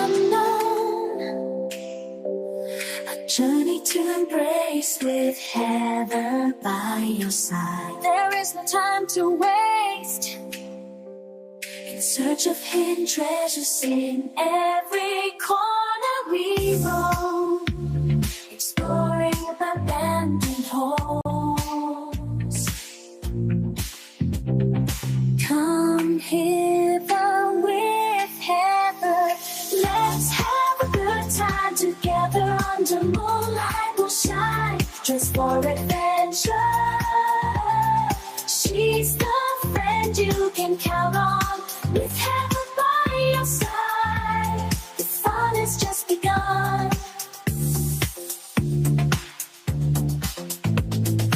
unknown, a journey to embrace with Heather by your side. There is no time to waste, in search of hidden treasures in every corner we roam, exploring abandoned homes. Come hither with Heather, let's have a good time together. Under moonlight we'll shine, dressed for adventure. She's the friend you can count on, with Heather by your side. The fun has just begun.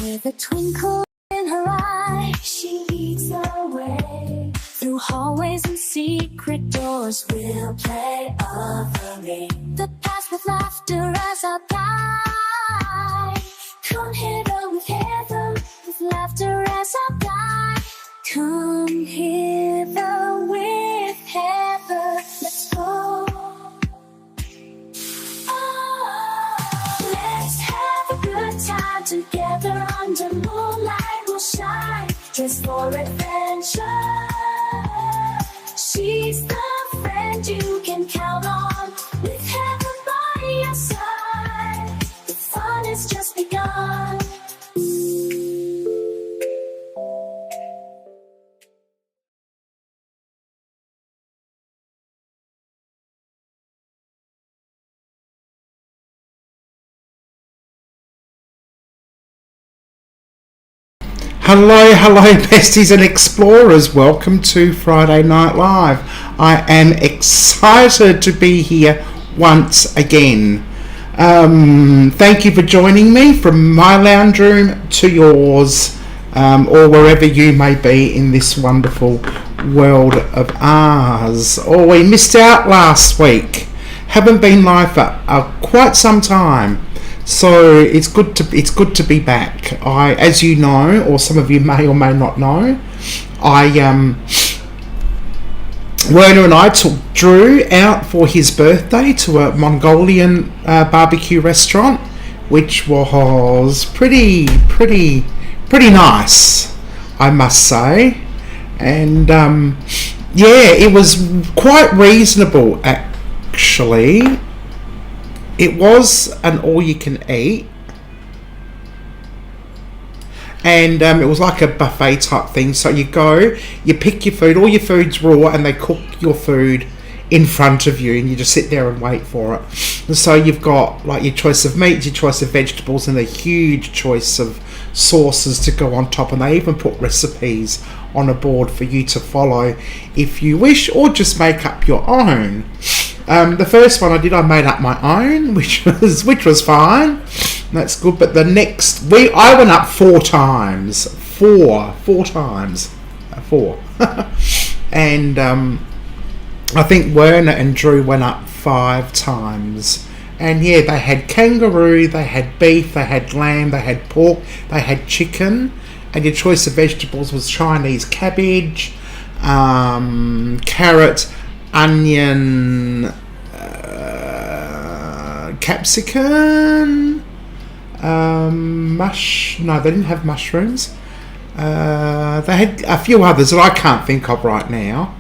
With a twinkle in her eye, she leads the way. Through hallways and secret doors, we'll play of the ring. The past with laughter as our guide. Come hither with Heather, with laughter as our guide. Come hither with Heather, let's go. Oh, let's have a good time together. Under moonlight we'll shine, dressed for adventure. She's the friend you can count on, with Heather by your side. The fun has just begun. Hello besties and explorers, welcome to Friday Night Live. I am excited to be here once again. Thank you for joining me from my lounge room to yours, or wherever you may be in this wonderful world of ours. Oh, we missed out last week. Haven't been live for quite some time. So it's good to be back. As you know, or some of you may or may not know, Werner and I took Drew out for his birthday to a Mongolian barbecue restaurant, which was pretty nice, I must say. And yeah, it was quite reasonable actually. It was an all-you-can-eat, and it was like a buffet type thing. So you go, you pick your food, all your food's raw, and they cook your food in front of you, and you just sit there and wait for it. And so you've got like your choice of meat, your choice of vegetables, and a huge choice of sauces to go on top. And they even put recipes on a board for you to follow if you wish, or just make up your own. The first one I made up my own, which was fine. That's good. But the next I went up four times, and I think Werner and Drew went up 5 times. And yeah, they had kangaroo, they had beef, they had lamb, they had pork, they had chicken, and your choice of vegetables was Chinese cabbage, carrot, onion, capsicum, no, they didn't have mushrooms. They had a few others that I can't think of right now.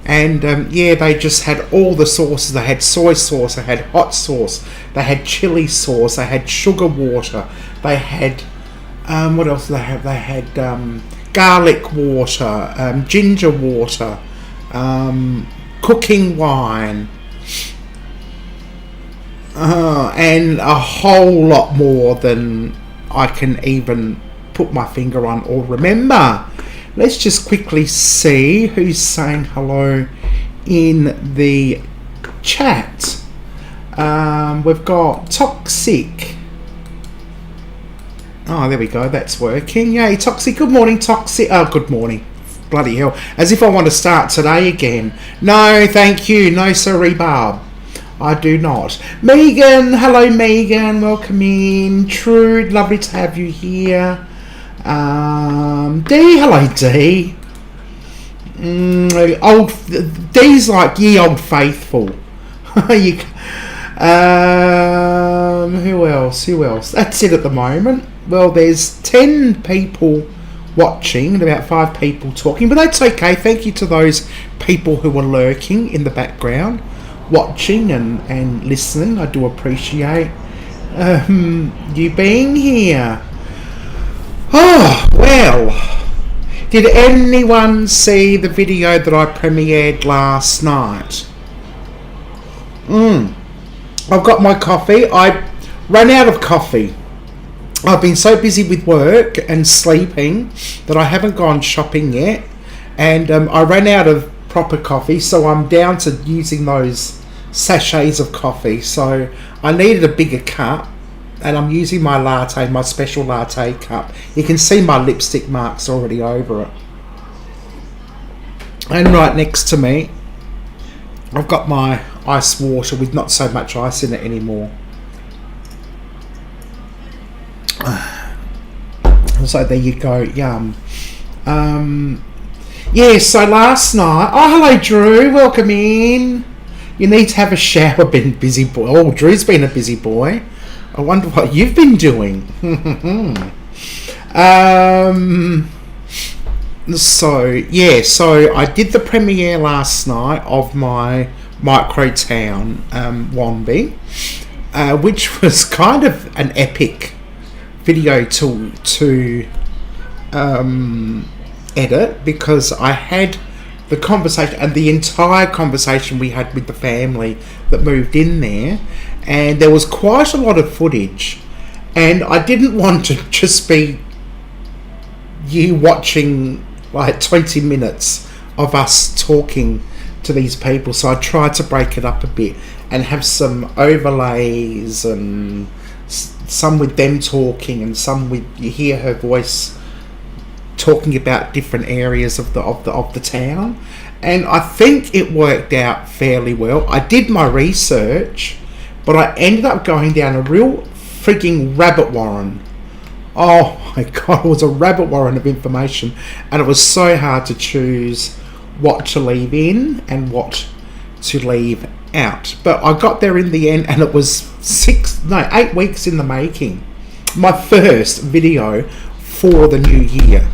And yeah, they just had all the sauces. They had soy sauce, they had hot sauce, they had chili sauce, they had sugar water, they had what else did they have? They had garlic water, ginger water, cooking wine, and a whole lot more than I can even put my finger on or remember. Let's just quickly see who's saying hello in the chat. We've got Toxic. Oh, there we go. That's working. Yay, Toxic. Good morning, Toxic. Oh, good morning. Bloody hell. As if I want to start today again. No, thank you. No, sorry, Barb. I do not. Megan. Hello, Megan. Welcome in. Trude. Lovely to have you here. D. Hello, D. D's like ye old faithful. you, who else? Who else? That's it at the moment. Well, there's 10 people watching and about 5 people talking, but that's okay. Thank you to those people who are lurking in the background, watching and listening. I do appreciate you being here. Oh, well, did anyone see the video that I premiered last night? I've got my coffee. I ran out of coffee. I've been so busy with work and sleeping that I haven't gone shopping yet, and I ran out of proper coffee, so I'm down to using those sachets of coffee. So I needed a bigger cup, and I'm using my latte, my special latte cup. You can see my lipstick marks already over it. And right next to me, I've got my ice water with not so much ice in it anymore. So there you go, yum. Yeah, so last night... Oh, hello, Drew. Welcome in. You need to have a shower, been busy boy. Oh, Drew's been a busy boy. I wonder what you've been doing. So I did the premiere last night of my Microtown Wanby, which was kind of an epic video to edit, because I had the conversation and the entire conversation we had with the family that moved in there, and there was quite a lot of footage, and I didn't want to just be you watching like 20 minutes of us talking to these people, so I tried to break it up a bit and have some overlays, and some with them talking and some with you hear her voice talking about different areas of the town, and I think it worked out fairly well. I did my research, but I ended up going down a real frigging rabbit warren. Oh my god, it was a rabbit warren of information, and it was so hard to choose what to leave in and what to leave out. But I got there in the end, and it was 8 weeks in the making. My first video for the new year,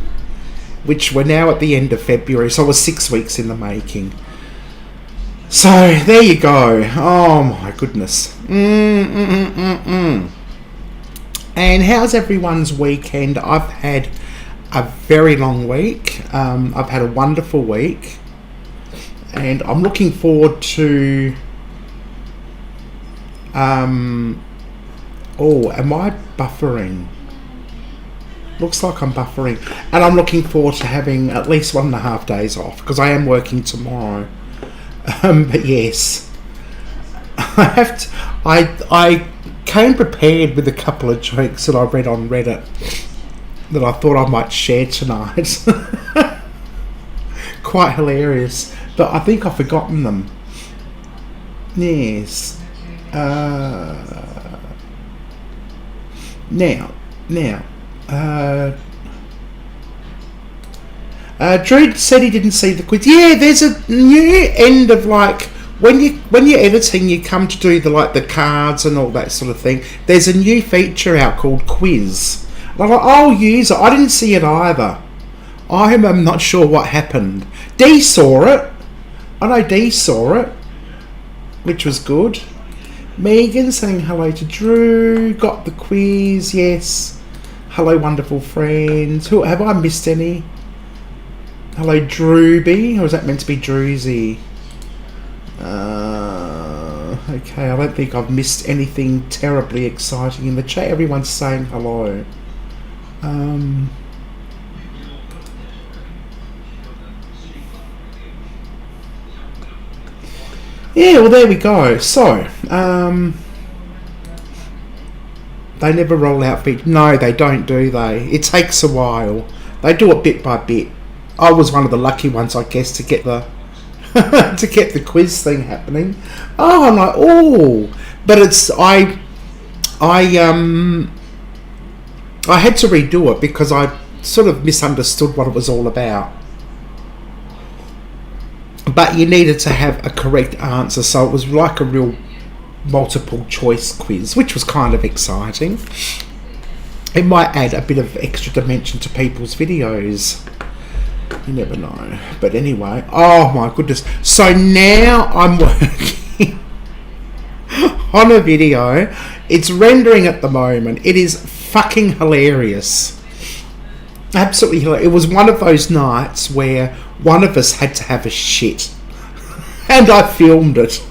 which we're now at the end of February, so it was 6 weeks in the making. So there you go. Oh my goodness. And how's everyone's weekend? I've had a very long week. I've had a wonderful week, and I'm looking forward to oh, am I buffering? Looks like I'm buffering. And I'm looking forward to having at least 1.5 days off, because I am working tomorrow. But yes, I came prepared with a couple of jokes that I read on Reddit that I thought I might share tonight. Quite hilarious, but I think I've forgotten them. Yes. Drew said he didn't see the quiz. Yeah, there's a new end of, like, when you're editing, you come to do the cards and all that sort of thing. There's a new feature out called quiz. And I'm like, I'll use it. I didn't see it either. I'm not sure what happened. Dee saw it. I know Dee saw it, which was good. Megan saying hello to Drew. Got the quiz, yes. Hello, wonderful friends. Who have I missed any? Hello, Drewby. Or was that meant to be Drewsy? Okay, I don't think I've missed anything terribly exciting in the chat. Everyone's saying hello. Yeah, well, there we go. So, they never roll out features. No, they don't, do they? It takes a while. They do it bit by bit. I was one of the lucky ones, I guess, to get the to get the quiz thing happening. Oh, I'm like, oh, but it's I had to redo it because I sort of misunderstood what it was all about. but you needed to have a correct answer, so it was like a real multiple choice quiz, which was kind of exciting. It might add a bit of extra dimension to people's videos. You never know. But anyway, oh my goodness. So now I'm working on a video. It's rendering at the moment. It is fucking hilarious. Absolutely hilarious. It was one of those nights where one of us had to have a shit. And I filmed it.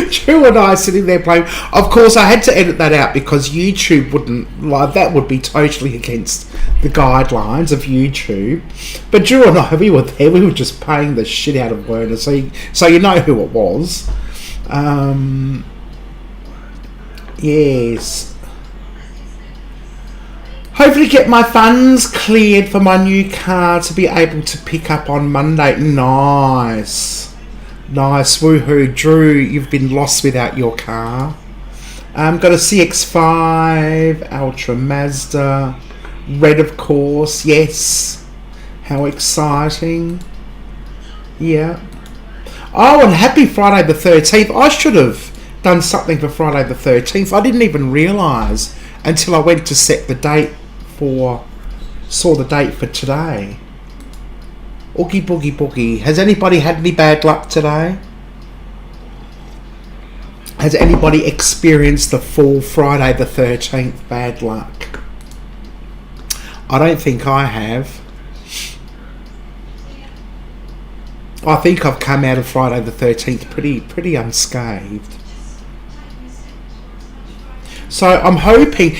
Drew and I sitting there playing. Of course, I had to edit that out because YouTube wouldn't like that. Would be totally against the guidelines of YouTube. But Drew and I, we were there. We were just paying the shit out of Werner. So you know who it was. Yes. Hopefully get my funds cleared for my new car to be able to pick up on Monday. Nice. Nice, woohoo. Drew, you've been lost without your car. Got a CX-5, Ultra Mazda, red of course, yes. How exciting. Yeah. Oh, and happy Friday the 13th. I should have done something for Friday the 13th. I didn't even realise until I went to set the date saw the date for today. Oogie boogie boogie. Has anybody had any bad luck today? Has anybody experienced the full Friday the 13th bad luck? I don't think I have. I think I've come out of Friday the 13th pretty unscathed. So I'm hoping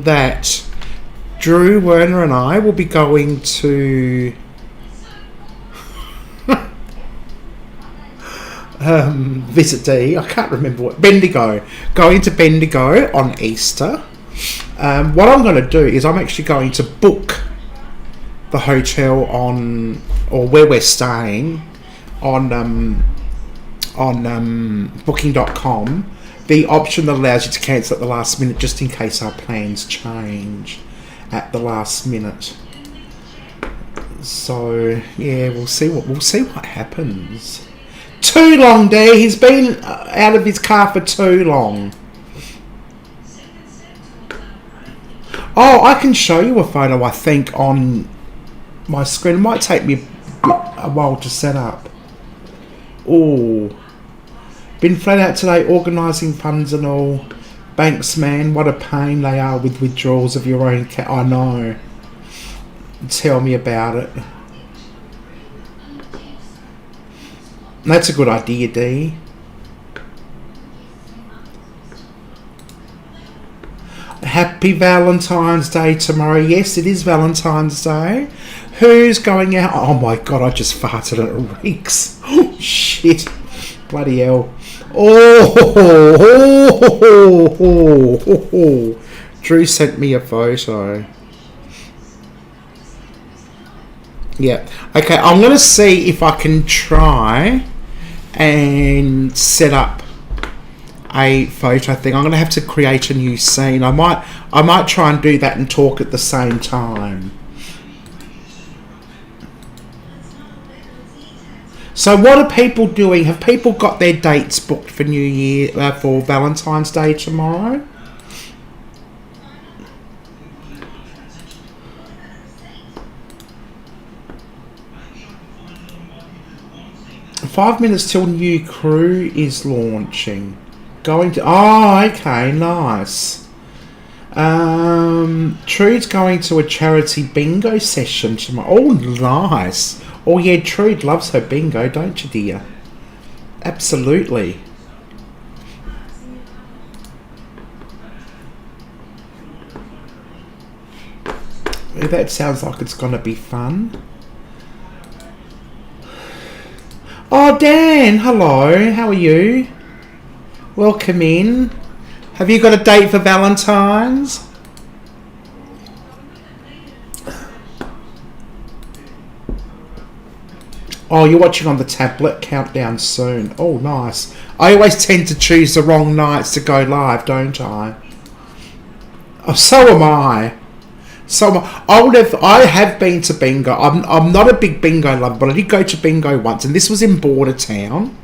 that Drew, Werner and I will be going to Visit D. I can't remember what. Bendigo. Going to Bendigo on Easter. What I'm going to do is I'm actually going to book the hotel or where we're staying on booking.com. The option that allows you to cancel at the last minute just in case our plans change at the last minute. So yeah, we'll see what happens. Too long, D. He's been out of his car for too long. Oh, I can show you a photo, I think, on my screen. It might take me a while to set up. Oh, been flat out today organising funds and all. Banks, man, what a pain they are with withdrawals of your own cash. I know. Tell me about it. That's a good idea, D. Happy Valentine's Day tomorrow. Yes, it is Valentine's Day. Who's going out? Oh my god, I just farted and it reeks. Oh shit. Bloody hell. Oh. Drew sent me a photo. Yeah. Okay, I'm going to see if I can try and set up a photo thing. I'm going to have to create a new scene. I might try and do that and talk at the same time. So what are people doing? Have people got their dates booked for New Year, for Valentine's Day tomorrow? "5 minutes till new crew is launching. Going to..." Oh, okay, nice. Trude's going to a charity bingo session tomorrow. Oh, nice. Oh yeah, Trude loves her bingo, don't you, dear? Absolutely. That sounds like it's going to be fun. Oh, Dan, hello. How are you? Welcome in. Have you got a date for Valentine's? Oh, you're watching on the tablet. Countdown soon. Oh, nice. I always tend to choose the wrong nights to go live, don't I? Oh, so am I. So I have been to bingo. I'm not a big bingo lover, but I did go to bingo once, and this was in Border Town,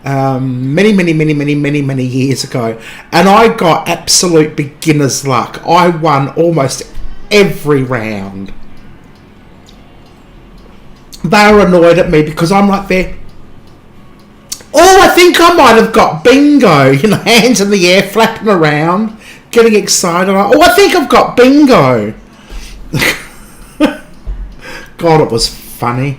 many years ago, and I got absolute beginner's luck. I won almost every round. They were annoyed at me because I'm like there. Oh, I think I might have got bingo. You know, hands in the air, flapping around, getting excited. Oh, I think I've got bingo. God, it was funny.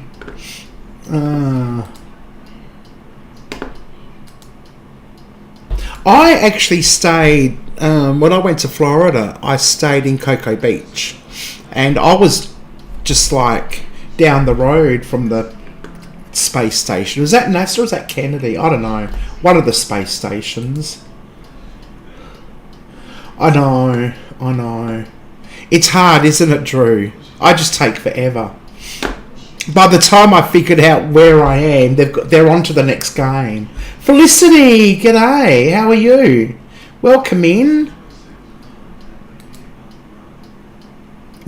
I actually stayed, when I went to Florida, I stayed in Cocoa Beach. And I was just like down the road from the space station. Was that NASA or was that Kennedy? I don't know. One of the space stations. I know. It's hard, isn't it, Drew? I just take forever. By the time I figured out where I am, they're on to the next game. Felicity, g'day. How are you? Welcome in.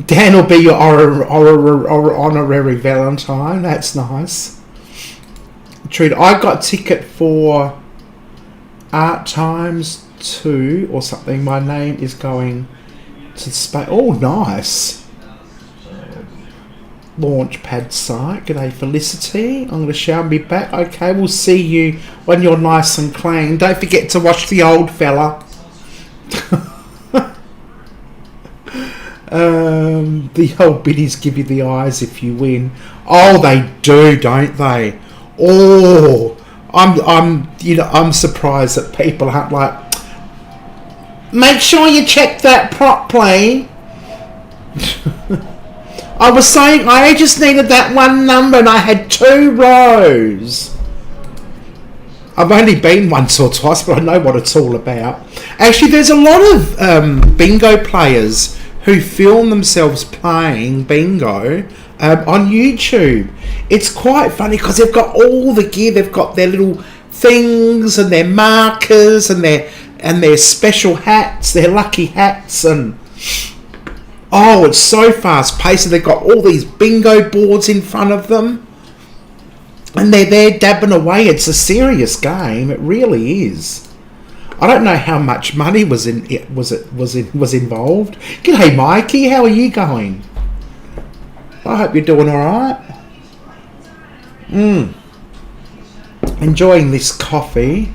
Dan will be your honorary Valentine. That's nice. True. I got a ticket for Art Times 2 or something. My name is going to space. Oh, nice. Launchpad site. G'day, Felicity. I'm going to shower and be back. Okay, we'll see you when you're nice and clean. Don't forget to watch the old fella. The old biddies give you the eyes if you win. Oh, they do, don't they? Oh, I'm surprised that people aren't like, make sure you check that properly. I was saying I just needed that one number and I had 2 rows. I've only been once or twice, but I know what it's all about. Actually, there's a lot of bingo players who film themselves playing bingo on YouTube. It's quite funny because they've got all the gear. They've got their little things and their markers and their special hats, their lucky hats, and oh, it's so fast paced. And they've got all these bingo boards in front of them, and they're there dabbing away. It's a serious game. It really is. I don't know how much money was involved. G'day, Mikey. How are you going? I hope you're doing all right. Enjoying this coffee.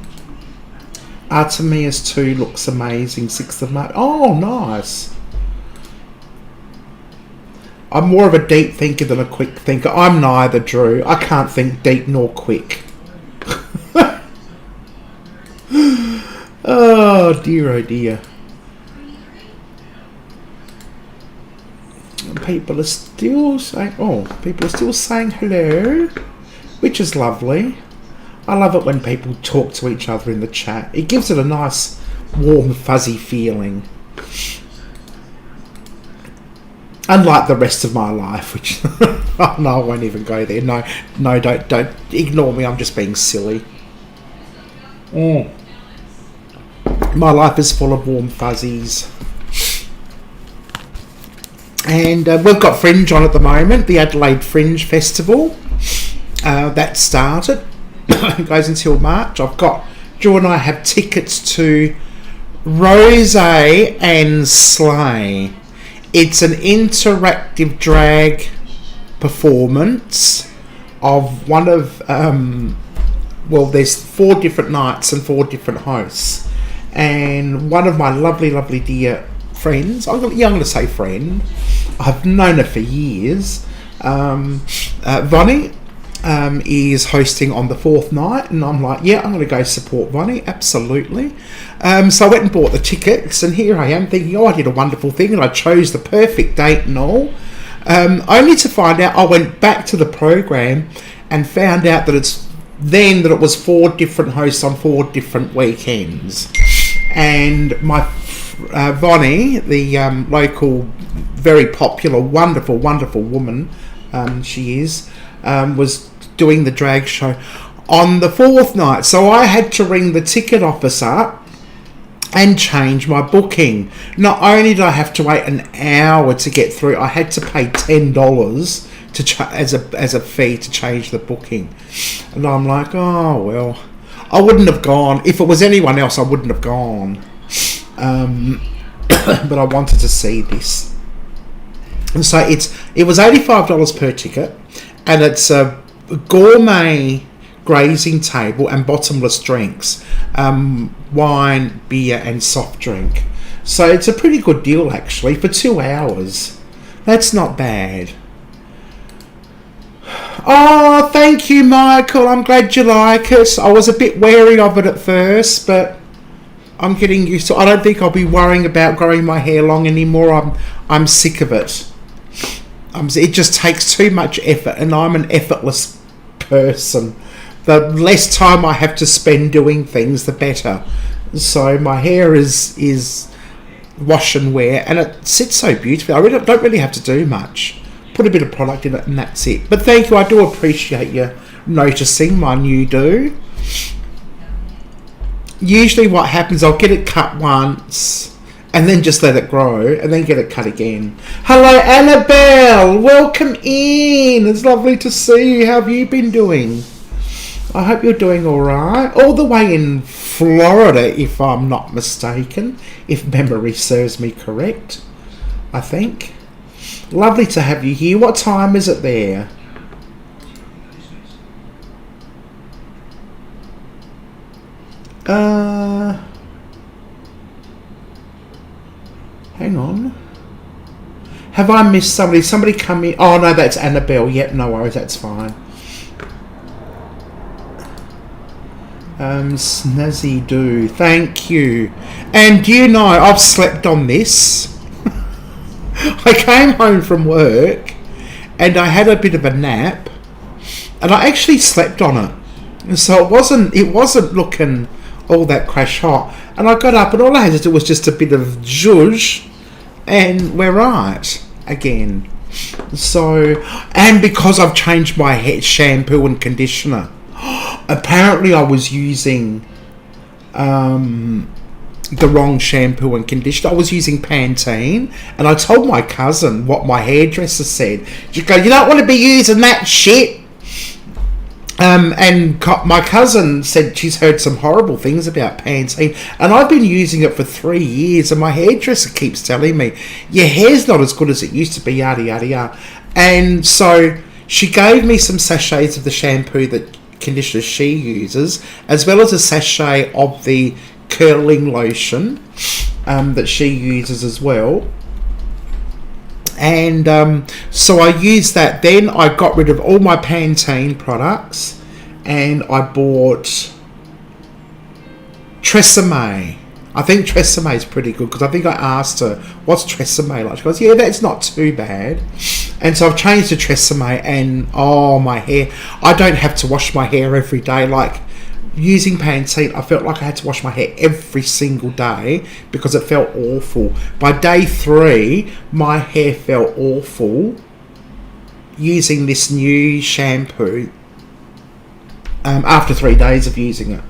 Artemia's 2 looks amazing. 6th of March. Oh, nice. I'm more of a deep thinker than a quick thinker. I'm neither, Drew. I can't think deep nor quick. Oh dear. People are still saying hello, which is lovely. I love it when people talk to each other in the chat. It gives it a nice, warm, fuzzy feeling. Unlike the rest of my life, which oh no, I won't even go there. No, don't ignore me. I'm just being silly. My life is full of warm fuzzies. And we've got Fringe on at the moment, the Adelaide Fringe Festival. That started. It goes until March. Drew and I have tickets to Rose and Slay. It's an interactive drag performance of one of, there's 4 different nights and 4 different hosts. And one of my lovely dear friends, I'm going to say friend, I've known her for years, Vonnie, is hosting on the 4th night, and I'm like, yeah, I'm going to go support Vonnie, absolutely. So I went and bought the tickets, and here I am thinking, oh, I did a wonderful thing, and I chose the perfect date and all, only to find out I went back to the program and found out that it was 4 different hosts on 4 different weekends. And my Vonnie, the local, very popular, wonderful woman, she is, was doing the drag show on the 4th night. So I had to ring the ticket office up and change my booking. Not only did I have to wait an hour to get through, I had to pay $10 as a fee to change the booking. And I'm like, oh well, I wouldn't have gone. If it was anyone else, I wouldn't have gone. But I wanted to see this. And so it was $85 per ticket, and it's a gourmet grazing table and bottomless drinks, wine, beer and soft drink. So it's a pretty good deal actually for 2 hours. That's not bad. Oh, thank you, Michael. I'm glad you like it. I was a bit wary of it at first, but I'm getting used to it. I don't think I'll be worrying about growing my hair long anymore. I'm sick of it. It just takes too much effort, and I'm an effortless person. The less time I have to spend doing things, the better. So my hair is wash and wear, and it sits so beautifully. I don't really have to do much. Put a bit of product in it and that's it. But thank you, I do appreciate you noticing my new do. Usually what happens, I'll get it cut once and then just let it grow and then get it cut again. Hello Annabelle, welcome in. It's lovely to see you. How have you been doing? I hope you're doing alright. All the way in Florida, if I'm not mistaken, if memory serves me correct, I think. Lovely to have you here. What time is it there? Hang on. Have I missed somebody? Somebody come in. Oh no, that's Annabelle. Yep, no worries, that's fine. Snazzy do. Thank you. And do you know, I've slept on this. I came home from work and I had a bit of a nap and I actually slept on it. And so it wasn't looking all that crash hot. And I got up and all I had to do was just a bit of zhuzh and we're right again. So, and because I've changed my hair shampoo and conditioner, apparently I was using the wrong shampoo and conditioner. I was using Pantene, and I told my cousin what my hairdresser said. She goes, "You don't want to be using that shit." And my cousin said she's heard some horrible things about Pantene, and I've been using it for 3 years, and my hairdresser keeps telling me, your hair's not as good as it used to be, yada yada yada. And so she gave me some sachets of the shampoo that conditioner she uses, as well as a sachet of the curling lotion that she uses as well. And so I used that. Then I got rid of all my Pantene products and I bought Tresemme. I think Tresemme is pretty good, because I think I asked her, what's Tresemme like? She goes, yeah, that's not too bad. And so I've changed to Tresemme, and oh, my hair, I don't have to wash my hair every day. Like using Pantene, I felt like I had to wash my hair every single day because it felt awful. By day 3, my hair felt awful using this new shampoo after 3 days of using it.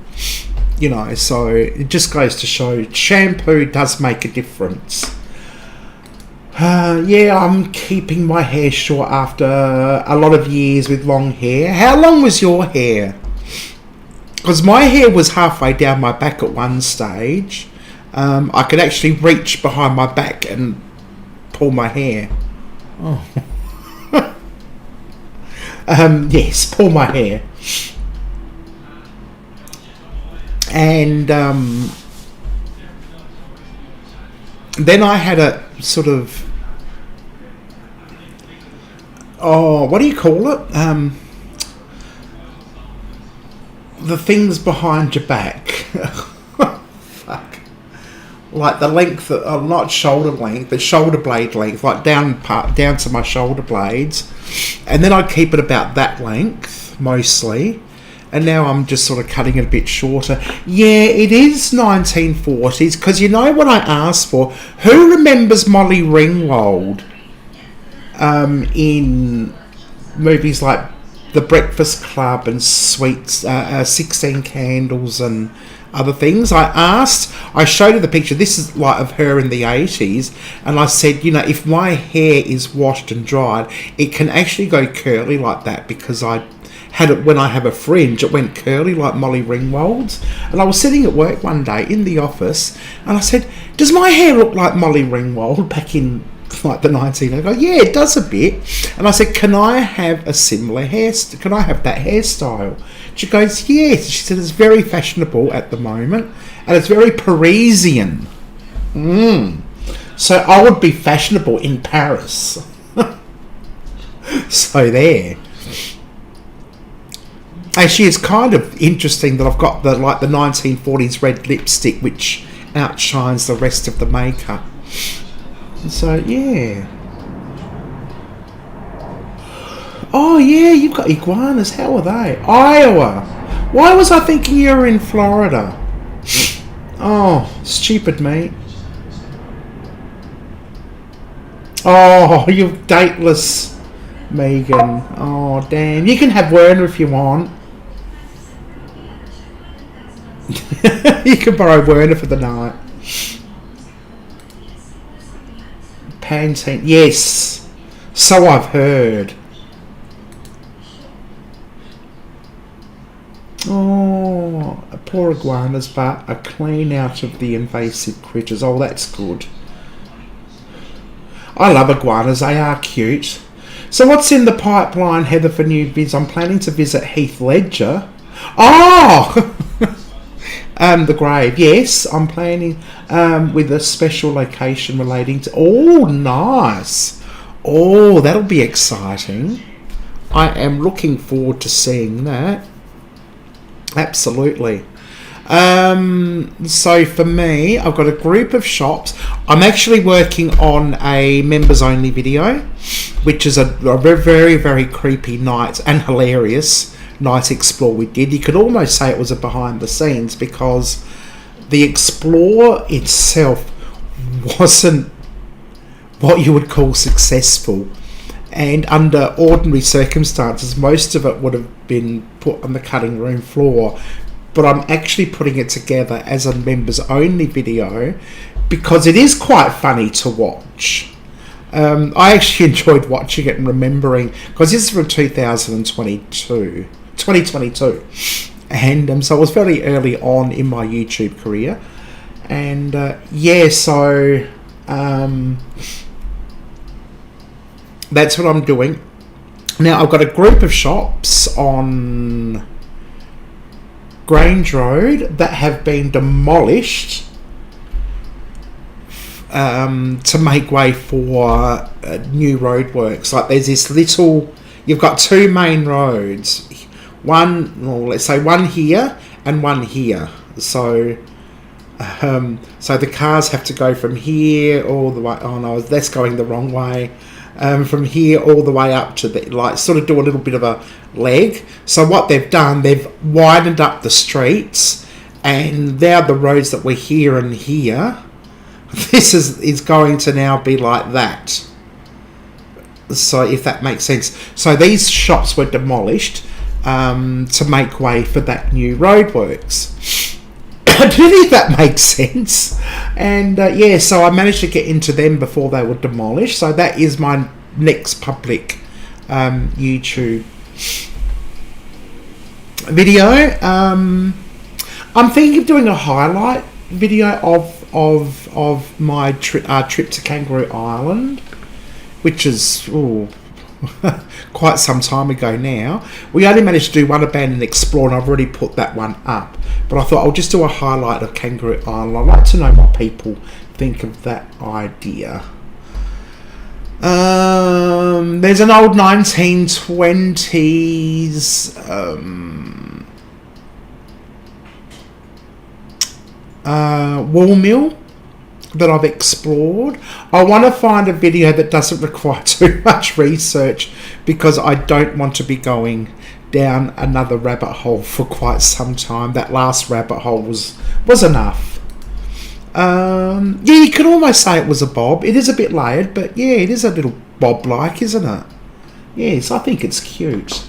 You know, so it just goes to show shampoo does make a difference. Yeah, I'm keeping my hair short after a lot of years with long hair. How long was your hair? Because my hair was halfway down my back at one stage. I could actually reach behind my back and pull my hair. Oh. Yes, pull my hair. And then I had a sort of, what do you call it? The things behind your back. Fuck. Like the length, not shoulder length, but shoulder blade length, like down to my shoulder blades. And then I'd keep it about that length, mostly. And now I'm just sort of cutting it a bit shorter. Yeah, it is 1940s, because you know what I asked for? Who remembers Molly Ringwald in movies like the Breakfast Club and sweets, 16 candles and other things. I showed her the picture. This is like of her in the 80s, and I said, you know, if my hair is washed and dried, it can actually go curly like that, because I had it when I have a fringe, it went curly like Molly Ringwald's. And I was sitting at work one day in the office, and I said, does my hair look like Molly Ringwald back in like the 1980s? I go, yeah, it does a bit. And I said, can I have a similar can I have that hairstyle? She goes, yes. She said, it's very fashionable at the moment, and it's very Parisian. So I would be fashionable in Paris. So there. Actually, it's kind of interesting that I've got the 1940s red lipstick, which outshines the rest of the makeup. So yeah. Oh yeah, you've got iguanas. How are they? Iowa. Why was I thinking you were in Florida? Oh, stupid me. Oh, you're dateless, Megan. Oh, damn. You can have Werner if you want. You can borrow Werner for the night. Pantene. Yes. So I've heard. Oh, poor iguanas, but are clean out of the invasive critters. Oh, that's good. I love iguanas. They are cute. So what's in the pipeline, Heather, for new vids? I'm planning to visit Heath Ledger. Oh! The grave. Yes, I'm planning with a special location relating to... Oh, nice. Oh, that'll be exciting. I am looking forward to seeing that. Absolutely. So for me, I've got a group of shops. I'm actually working on a members only video, which is a very, very creepy night and hilarious night explore we did. You could almost say it was a behind the scenes, because the explore itself wasn't what you would call successful. And under ordinary circumstances, most of it would have been put on the cutting room floor. But I'm actually putting it together as a members only video, because it is quite funny to watch. I actually enjoyed watching it and remembering, because this is from 2022. And so I was very early on in my YouTube career. And yeah, so... that's what I'm doing. Now, I've got a group of shops on Grange Road that have been demolished to make way for new roadworks. Like, there's this little... You've got two main roads. One, well, let's say one here and one here. So... so the cars have to go from here all the way... Oh, no, that's going the wrong way. From here all the way up to the, like, sort of do a little bit of a leg. So what they've done, they've widened up the streets, and now the roads that were here and here, this is going to now be like that. So if that makes sense. So these shops were demolished to make way for that new roadworks. I don't know if that makes sense. And yeah, so I managed to get into them before they were demolished. So that is my next public YouTube video. I'm thinking of doing a highlight video of my trip to Kangaroo Island, which is quite some time ago now. We only managed to do one abandoned explore, and I've already put that one up. But I thought I'll just do a highlight of Kangaroo Island. I'd like to know what people think of that idea. There's an old 1920s wool mill that I've explored. I want to find a video that doesn't require too much research, because I don't want to be going down another rabbit hole for quite some time. That last rabbit hole was enough. Yeah, you could almost say it was a bob. It is a bit layered, but yeah, it is a little bob-like, isn't it? Yes, I think it's cute.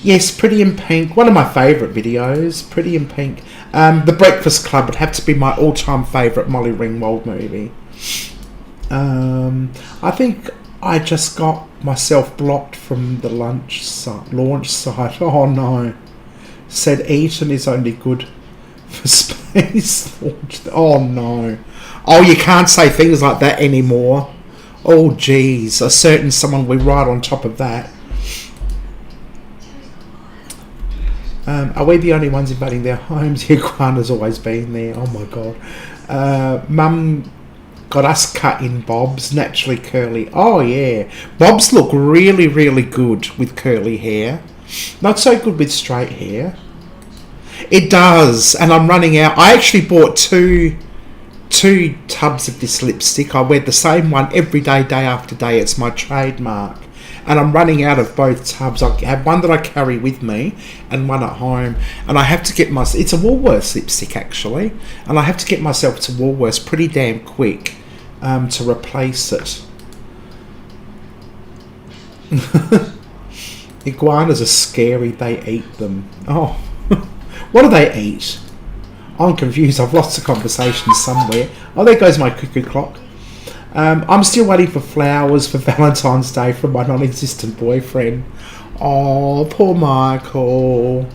Yes, Pretty in Pink. One of my favourite videos. Pretty in Pink. The Breakfast Club would have to be my all-time favourite Molly Ringwald movie. I think I just got myself blocked from the launch site. Oh no. Said Eton is only good for space launch. Oh no. Oh, you can't say things like that anymore. Oh geez. A certain someone will be right on top of that. Are we the only ones invading their homes? Iguana's always been there. Oh my god. Mum got us cut in bobs, naturally curly. Oh yeah. Bobs look really, really good with curly hair. Not so good with straight hair. It does. And I'm running out. I actually bought two tubs of this lipstick. I wear the same one every day, day after day. It's my trademark. And I'm running out of both tubs. I have one that I carry with me and one at home. And I have to get it's a Woolworths lipstick actually. And I have to get myself to Woolworths pretty damn quick to replace it. Iguanas are scary. They eat them. Oh, what do they eat? I'm confused. I've lost the conversation somewhere. Oh, there goes my cuckoo clock. I'm still waiting for flowers for Valentine's Day from my non-existent boyfriend. Oh, poor Michael.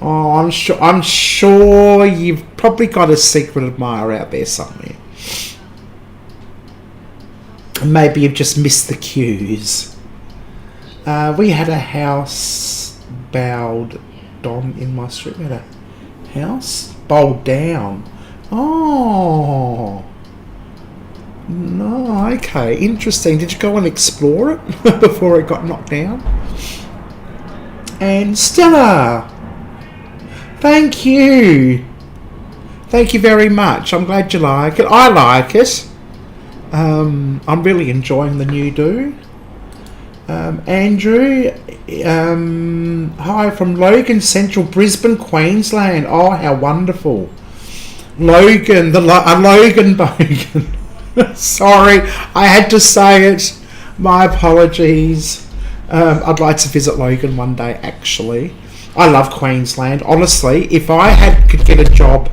Oh, I'm sure you've probably got a secret admirer out there somewhere. Maybe you've just missed the cues. We had a house bowed down in my street. We had a house bowled down. Oh. No, okay, interesting. Did you go and explore it before it got knocked down? And Stella, thank you. Thank you very much. I'm glad you like it. I like it. I'm really enjoying the new do. Andrew, hi from Logan Central, Brisbane, Queensland. Oh, how wonderful. Logan, a Logan Bogan. Sorry, I had to say it. My apologies. I'd like to visit Logan one day, actually. I love Queensland. Honestly, if I could get a job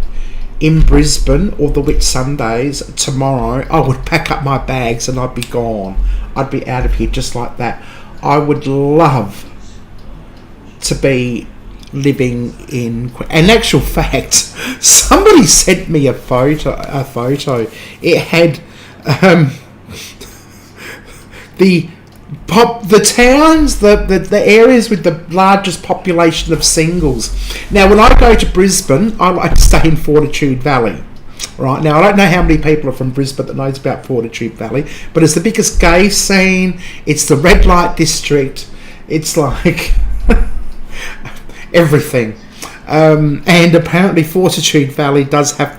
in Brisbane or the Whitsundays tomorrow, I would pack up my bags and I'd be gone. I'd be out of here just like that. I would love to be living in... In actual fact, somebody sent me a photo. It had... the towns, the areas with the largest population of singles. Now, when I go to Brisbane, I like to stay in Fortitude Valley. Right, now I don't know how many people are from Brisbane that knows about Fortitude Valley, but it's the biggest gay scene. It's the red light district. It's like everything. And apparently Fortitude Valley does have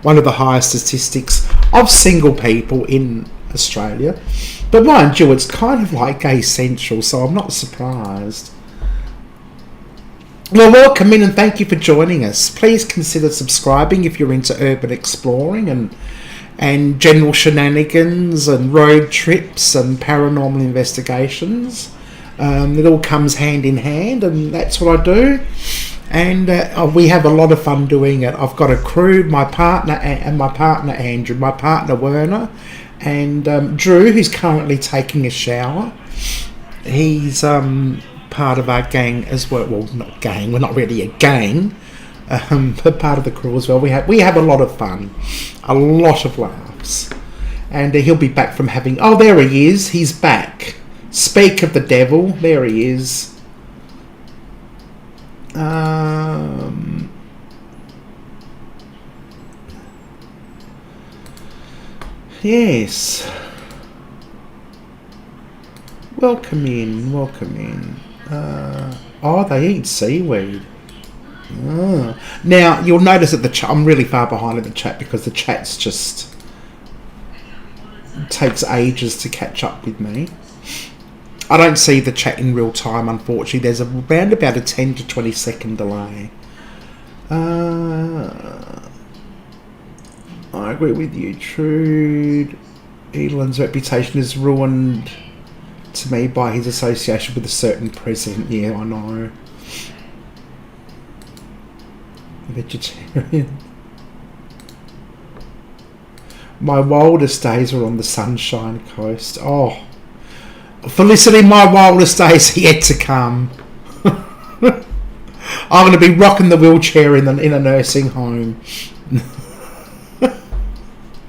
one of the highest statistics of single people in Australia. But mind you, it's kind of like gay central, so I'm not surprised. Well, welcome in and thank you for joining us. Please consider subscribing if you're into urban exploring and general shenanigans and road trips and paranormal investigations. It all comes hand in hand, and that's what I do. And we have a lot of fun doing it. I've got a crew, my partner Andrew, my partner Werner, and Drew, who's currently taking a shower. He's part of our gang as well. Well, not gang. We're not really a gang, but part of the crew as well. We have a lot of fun, a lot of laughs, and he'll be back from having. Oh, there he is. He's back. Speak of the devil. There he is. Yes. Welcome in. They eat seaweed. Now, you'll notice that the chat, I'm really far behind in the chat because the chat's just takes ages to catch up with me. I don't see the chat in real time, unfortunately. There's around about a 10 to 20 second delay. I agree with you, Trude. Elon's reputation is ruined to me by his association with a certain president. Yeah, I know. Vegetarian. My wildest days are on the Sunshine Coast. Oh, Felicity, my wildest days are yet to come. I'm going to be rocking the wheelchair in a nursing home.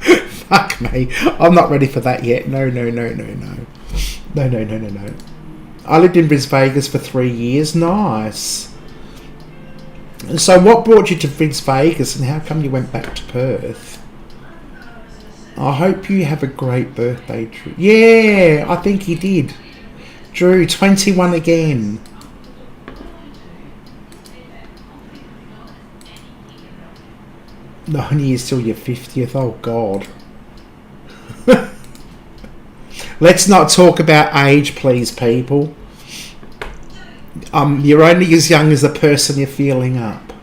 Fuck me. I'm not ready for that yet. No. No. I lived in Bris Vegas for 3 years. Nice. So what brought you to Bris Vegas and how come you went back to Perth? I hope you have a great birthday, Drew. Yeah, I think he did. Drew, 21 again. 9 years till your 50th. Oh, God. Let's not talk about age, please, people. You're only as young as the person you're feeling up.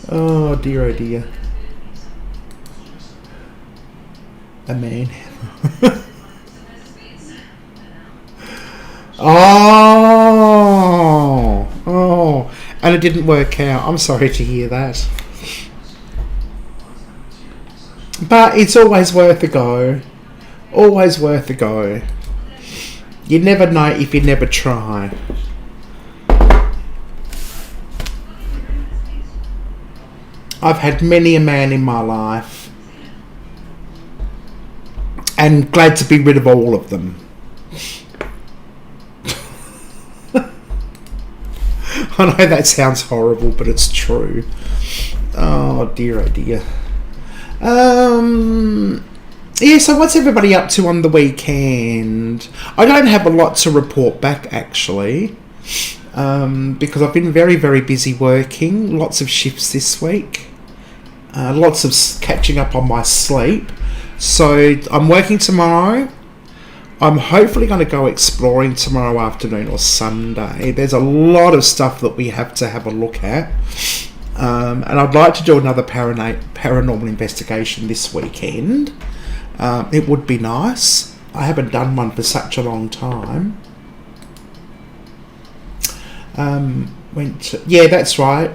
Oh dear, oh dear. A man. Oh, and it didn't work out. I'm sorry to hear that. But it's always worth a go. Always worth a go. You never know if you never try. I've had many a man in my life and glad to be rid of all of them. I know that sounds horrible, but it's true. Oh dear, oh dear. Yeah, so what's everybody up to on the weekend? I don't have a lot to report back, actually, because I've been very, very busy working. Lots of shifts this week. Lots of catching up on my sleep. So I'm working tomorrow. I'm hopefully going to go exploring tomorrow afternoon or Sunday. There's a lot of stuff that we have to have a look at. And I'd like to do another paranormal investigation this weekend. It would be nice. I haven't done one for such a long time. Yeah, that's right.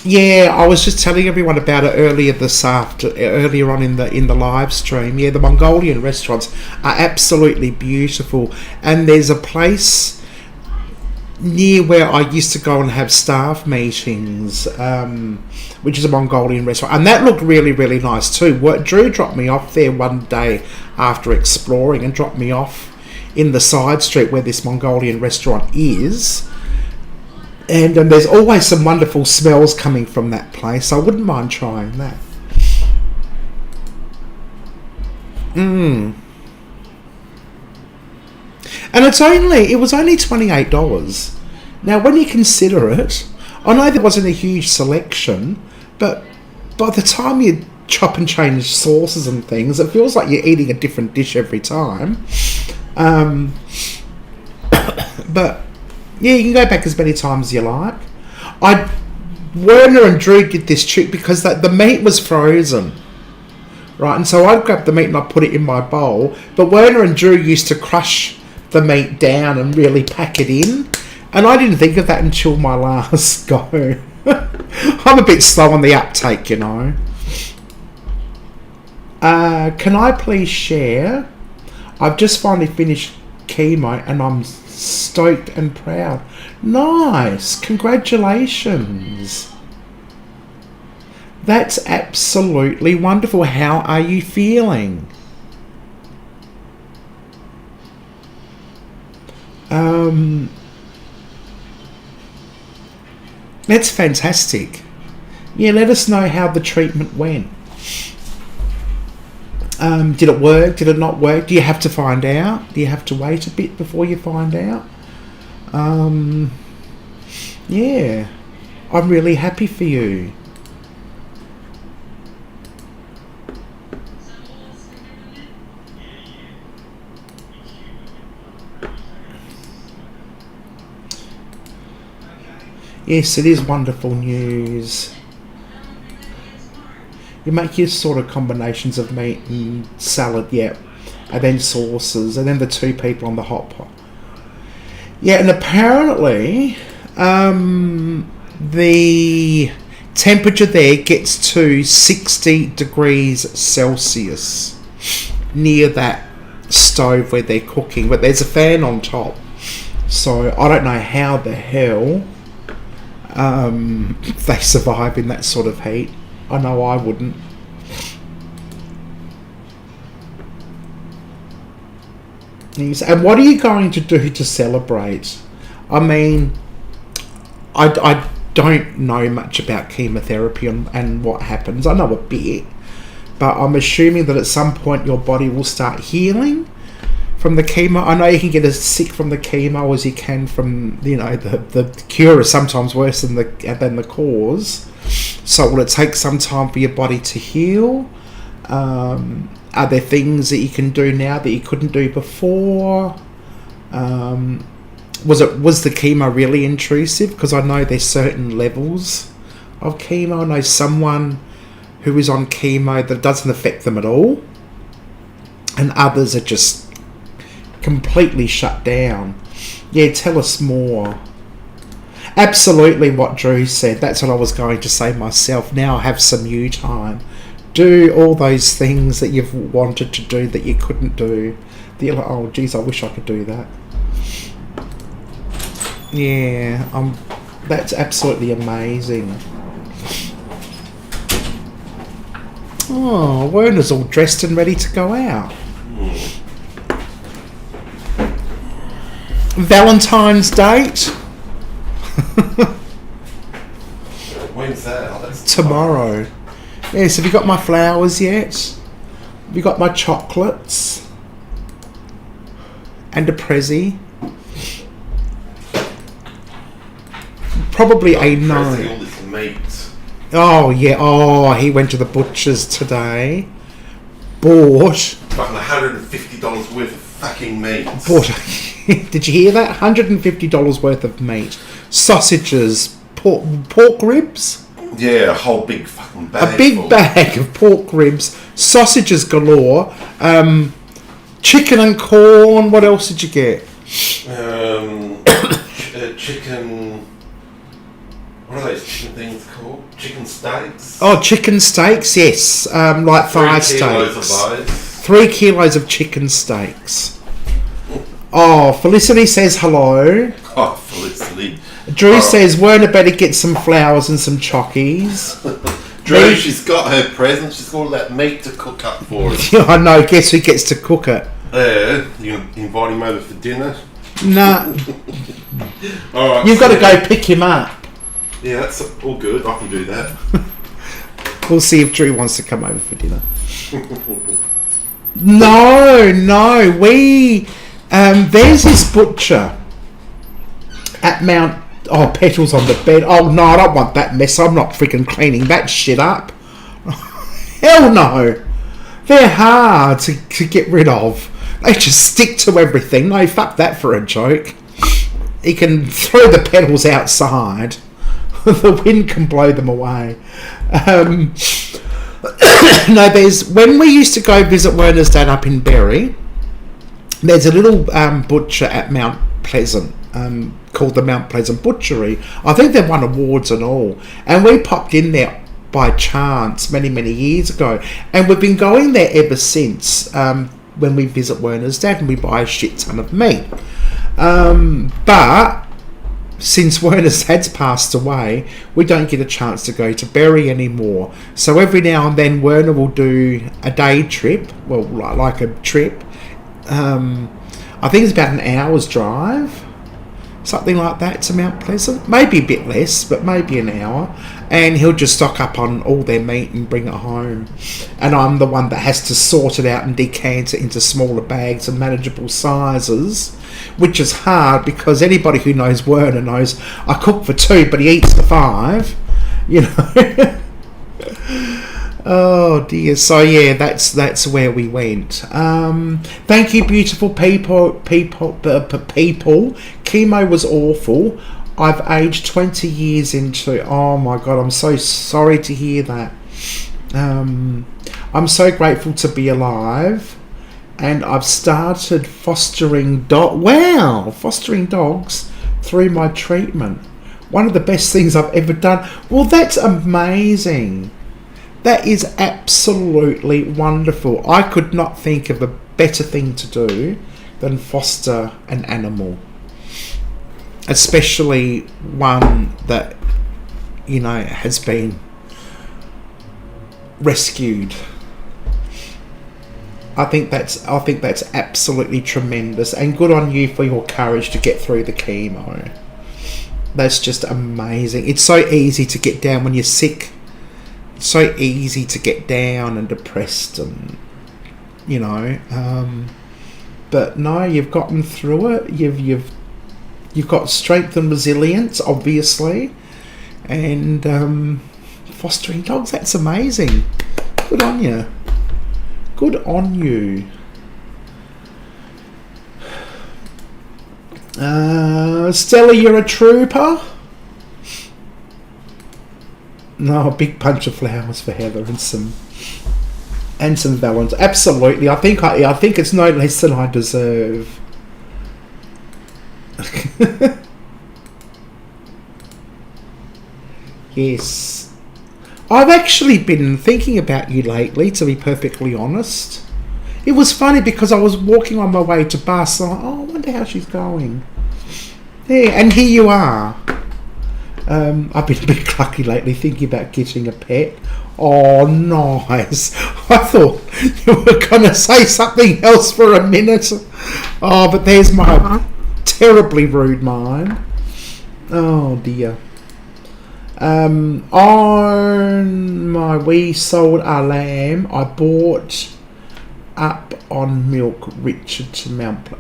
Yeah, I was just telling everyone about it earlier on in the live stream. Yeah, the Mongolian restaurants are absolutely beautiful, and there's a place near where I used to go and have staff meetings, which is a Mongolian restaurant, and that looked really, really nice too. Drew dropped me off there one day after exploring and dropped me off in the side street where this Mongolian restaurant is. And there's always some wonderful smells coming from that place. I wouldn't mind trying that. And it was only $28. Now, when you consider it, I know there wasn't a huge selection, but by the time you chop and change sauces and things, it feels like you're eating a different dish every time. But yeah, you can go back as many times as you like. Werner and Drew did this trick because the meat was frozen, right? And so I'd grab the meat and I'd put it in my bowl. But Werner and Drew used to crush the meat down and really pack it in. And I didn't think of that until my last go. I'm a bit slow on the uptake, you know. Can I please share? I've just finally finished chemo and I'm stoked and proud. Nice. Congratulations. That's absolutely wonderful. How are you feeling? That's fantastic. Yeah, let us know how the treatment went. Did it work? Did it not work? Do you have to find out? Do you have to wait a bit before you find out? Yeah, I'm really happy for you. Yes, it is wonderful news. You make your sort of combinations of meat and salad, yeah, and then sauces, and then the 2 people on the hot pot. Yeah, and apparently the temperature there gets to 60 degrees Celsius near that stove where they're cooking, but there's a fan on top, so I don't know how the hell they survive in that sort of heat. I know I wouldn't. And what are you going to do to celebrate? I mean, I don't know much about chemotherapy and what happens. I know a bit, but I'm assuming that at some point your body will start healing from the chemo. I know you can get as sick from the chemo as you can from, you know, the cure is sometimes worse than the cause. So will it take some time for your body to heal? Are there things that you can do now that you couldn't do before? Was the chemo really intrusive? Because I know there's certain levels of chemo. I know someone who is on chemo that doesn't affect them at all, and others are just completely shut down. Yeah, tell us more. Absolutely what Drew said. That's what I was going to say myself. Now I have some you time. Do all those things that you've wanted to do that you couldn't do. That you're like, oh geez, I wish I could do that. Yeah, that's absolutely amazing. Oh, Werner's all dressed and ready to go out. Valentine's date? When's that? Oh, that's tomorrow. Yes, have you got my flowers yet? Have you got my chocolates? And a prezi? Probably a no. All this meat. Oh yeah, oh he went to the butcher's today. Bought Fucking $150 worth of fucking meat. Did you hear that? $150 worth of meat. Sausages, pork ribs. Yeah, a whole big fucking bag. A big bag of pork ribs, sausages galore, chicken and corn. What else did you get? Chicken. What are those chicken things called? Chicken steaks. Oh, chicken steaks. Yes, like thigh steaks. 3 kilos of those. 3 kilos of chicken steaks. Oh, Felicity says hello. Oh, Felicity. Drew says Werner better get some flowers and some chockies. Drew, she's got her present. She's got all that meat to cook up for us. Yeah, I know. Guess who gets to cook it? You invite him over for dinner? Nah. All right. You've got to go pick him up. Yeah, that's all good. I can do that. We'll see if Drew wants to come over for dinner. No. There's this butcher at Mount... Oh, Petal's on the bed. Oh, no, I don't want that mess. I'm not freaking cleaning that shit up. Hell no. They're hard to get rid of. They just stick to everything. No, fuck that for a joke. He can throw the petals outside. The wind can blow them away. No, when we used to go visit Werner's dad up in Berry, there's a little butcher at Mount Pleasant called the Mount Pleasant Butchery. I think they've won awards and all. And we popped in there by chance many, many years ago. And we've been going there ever since when we visit Werner's dad and we buy a shit ton of meat. But since Werner's dad's passed away, we don't get a chance to go to Berry anymore. So every now and then Werner will do a day trip, well, like a trip. I think it's about an hour's drive, something like that, to Mount Pleasant. Maybe a bit less, but maybe an hour. And he'll just stock up on all their meat and bring it home. And I'm the one that has to sort it out and decant it into smaller bags and manageable sizes, which is hard because anybody who knows Werner knows I cook for 2, but he eats for 5. You know. Oh dear. So yeah, that's where we went. Thank you, beautiful people. Chemo was awful. I've aged 20 years into. Oh my god, I'm so sorry to hear that. I'm so grateful to be alive, and I've started fostering fostering dogs through my treatment. One of the best things I've ever done. Well, that's amazing. That is absolutely wonderful. I could not think of a better thing to do than foster an animal, especially one that, you know, has been rescued. I think that's absolutely tremendous, and good on you for your courage to get through the chemo. That's just amazing. It's so easy to get down when you're sick. It's so easy to get down and depressed, and you know. But no, you've gotten through it. You've got strength and resilience, obviously, and fostering dogs. That's amazing. Good on you. Good on you. Stella, you're a trooper. No, a big bunch of flowers for Heather and some valentines. Absolutely, I think it's no less than I deserve. Yes, I've actually been thinking about you lately, to be perfectly honest. It was funny because I was walking on my way to bus. And I wonder how she's going. Yeah, and here you are. I've been a bit clucky lately, thinking about getting a pet. Oh, nice. I thought you were going to say something else for a minute. Oh, but there's my terribly rude mind. Oh, dear. On my We Sold Our Lamb, I bought Up on Milk Richard to Mount...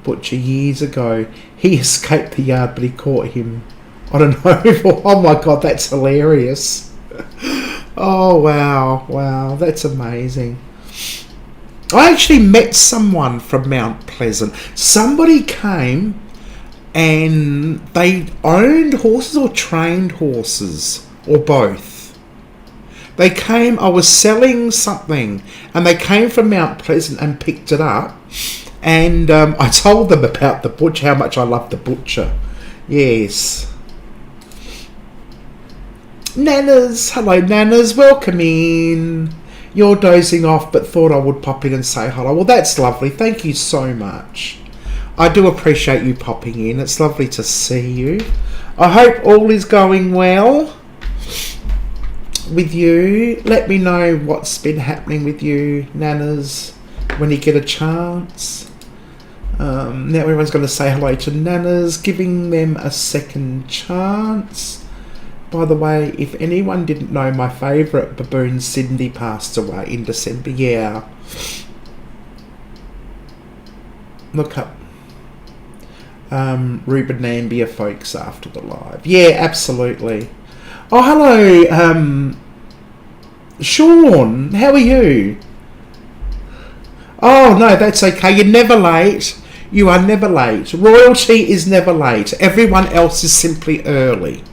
Butcher years ago. He escaped the yard, but he caught him on an oval. Oh my god, that's hilarious. Oh wow, that's amazing. I actually met someone from Mount Pleasant. Somebody came and they owned horses or trained horses, or both. They came, I was selling something, and they came from Mount Pleasant and picked it up. And I told them about the butcher, how much I love the butcher. Yes. Nanas, hello Nanas, welcome in. You're dozing off, but thought I would pop in and say hello. Well, that's lovely. Thank you so much. I do appreciate you popping in. It's lovely to see you. I hope all is going well with you. Let me know what's been happening with you, Nanas, when you get a chance. Now everyone's going to say hello to Nanas, giving them a second chance. By the way, if anyone didn't know, my favourite baboon, Cindy, passed away in December. Yeah. Look up Ruben Nambia, folks, after the live. Yeah, absolutely. Oh, hello, Sean. How are you? Oh, no, that's okay. You're never late. You are never late. Royalty is never late. Everyone else is simply early.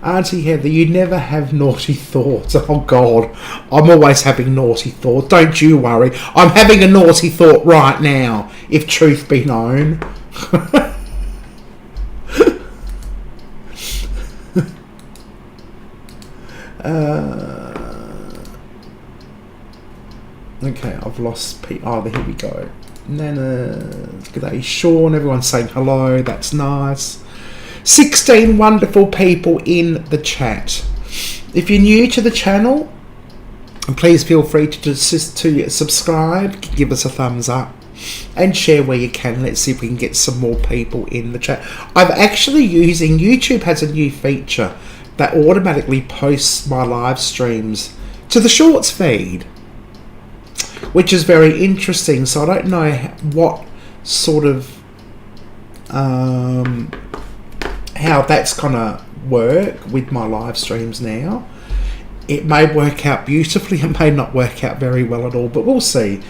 Auntie Heather, you never have naughty thoughts. Oh, God. I'm always having naughty thoughts. Don't you worry. I'm having a naughty thought right now, if truth be known. Okay, I've lost Pete. Oh, here we go. Nana, g'day, Sean. Everyone's saying hello. That's nice. 16 wonderful people in the chat. If you're new to the channel, please feel free to subscribe, give us a thumbs up, and share where you can. Let's see if we can get some more people in the chat. I'm actually using... YouTube has a new feature that automatically posts my live streams to the Shorts feed, which is very interesting. So I don't know what sort of how that's gonna work with my live streams now. It may work out beautifully, it may not work out very well at all, but we'll see.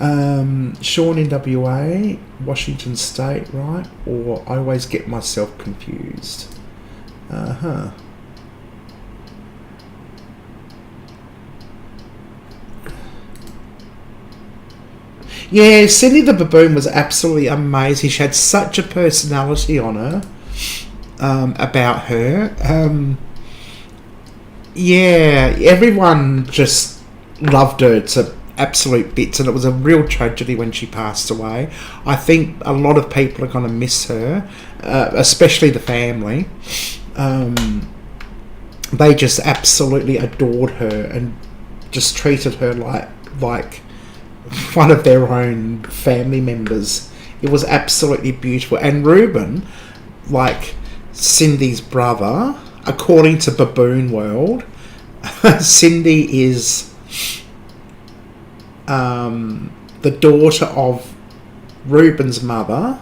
Sean in WA, Washington State, right? Or I always get myself confused. Yeah, Cindy the Baboon was absolutely amazing. She had such a personality on her, about her. Yeah, everyone just loved her to absolute bits, and it was a real tragedy when she passed away. I think a lot of people are going to miss her, especially the family. They just absolutely adored her and just treated her like one of their own family members. It was absolutely beautiful. And Reuben, like Cindy's brother, according to Baboon World, Cindy is the daughter of Reuben's mother,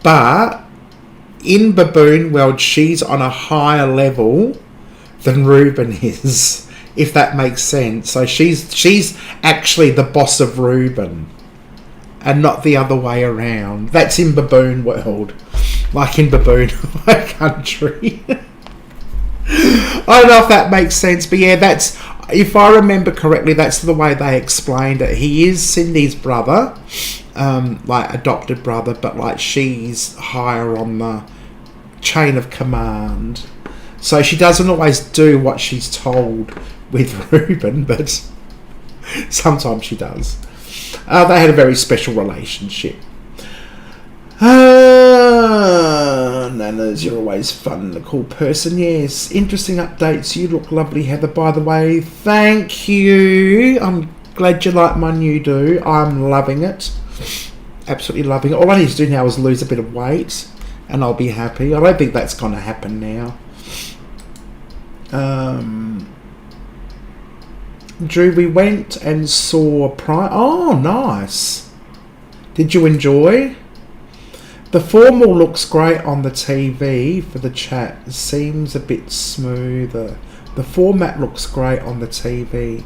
but in Baboon World she's on a higher level than Reuben is, if that makes sense. So she's actually the boss of Reuben and not the other way around. That's in Baboon World, like in Baboon Country. I don't know if that makes sense, but yeah, that's, if I remember correctly, that's the way they explained it. He is Cindy's brother, like adopted brother, but like she's higher on the chain of command. So she doesn't always do what she's told with Reuben, but sometimes she does. They had a very special relationship. Nanas, you're always fun and a cool person. Yes, interesting updates. You look lovely, Heather, by the way. Thank you. I'm glad you like my new do. I'm loving it. Absolutely loving it. All I need to do now is lose a bit of weight and I'll be happy. I don't think that's going to happen now. Drew, we went and saw Oh, nice. Did you enjoy? The formal looks great on the TV for the chat. It seems a bit smoother. The format looks great on the TV.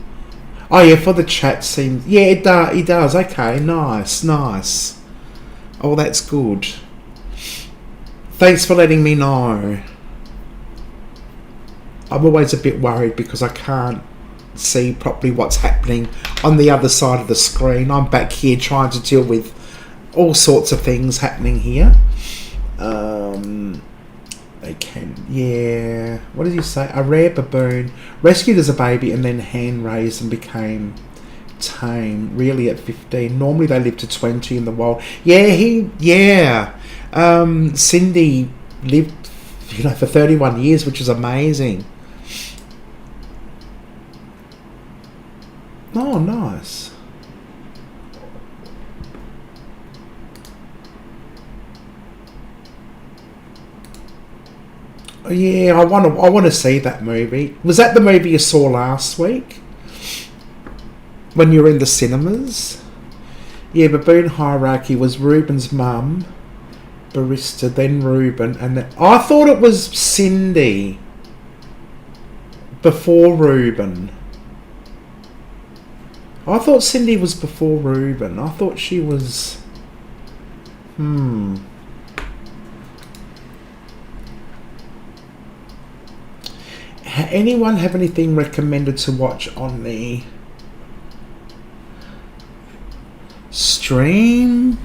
Oh yeah, for the chat seems... Yeah, it does. Okay, nice. Oh, that's good. Thanks for letting me know. I'm always a bit worried because I can't see properly what's happening on the other side of the screen. I'm back here trying to deal with all sorts of things happening here. They can, yeah. What did you say? A rare baboon rescued as a baby and then hand raised and became tame. Really, at 15. Normally they live to 20 in the wild. Yeah, Cindy lived, for 31 years, which is amazing. Oh, nice. Yeah, I want to see that movie. Was that the movie you saw last week when you were in the cinemas? Yeah, Baboon Hierarchy was Reuben's mum, Barista, then Reuben, and then I thought it was Cindy before Reuben. I thought Cindy was before Reuben. I thought she was... Anyone have anything recommended to watch on the stream?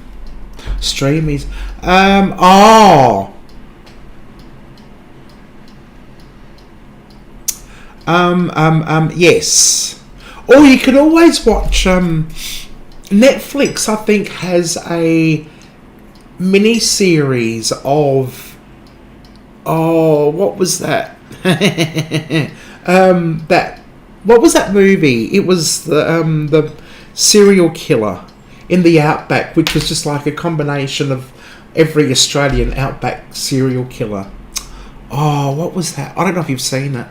Stream is... yes. Or you can always watch... Netflix, I think, has a mini-series of... Oh, what was that? What was that movie? It was the serial killer in the outback, which was just like a combination of every Australian outback serial killer. Oh, what was that? I don't know if you've seen it.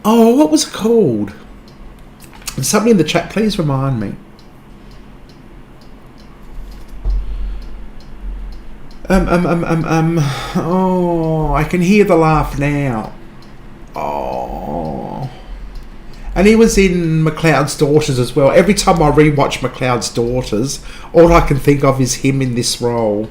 Oh, what was it called? Somebody in the chat, please remind me. Oh, I can hear the laugh now. Oh. And he was in McLeod's Daughters as well. Every time I rewatch McLeod's Daughters, all I can think of is him in this role.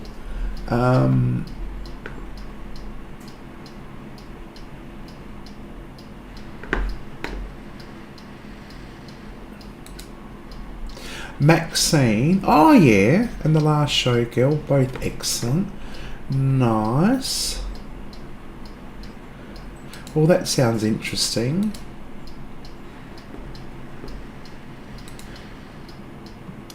Maxine, oh yeah, and The Last Showgirl, both excellent. Nice. Well, that sounds interesting.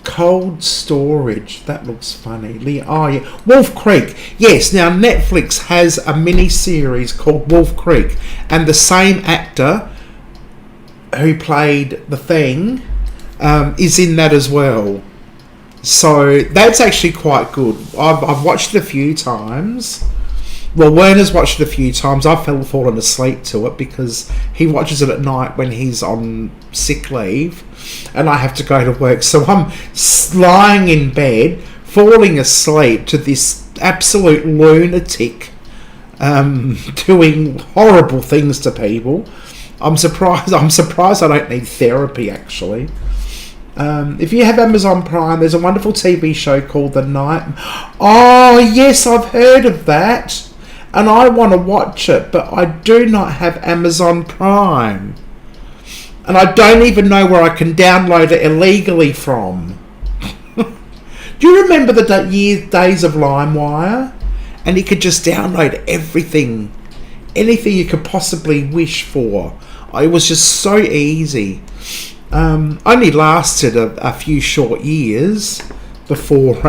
Cold Storage, that looks funny. Oh yeah, Wolf Creek. Yes, now Netflix has a mini series called Wolf Creek, and the same actor who played the Thing is in that as well. So that's actually quite good. I've watched it a few times. Well, Werner's watched it a few times. I've fallen asleep to it because he watches it at night when he's on sick leave and I have to go to work. So I'm lying in bed, falling asleep to this absolute lunatic doing horrible things to people. I'm surprised I don't need therapy, actually. If you have Amazon Prime, there's a wonderful TV show called The Night. Oh, yes, I've heard of that. And I want to watch it, but I do not have Amazon Prime. And I don't even know where I can download it illegally from. Do you remember the days of LimeWire? And you could just download everything. Anything you could possibly wish for. It was just so easy. Only lasted a few short years before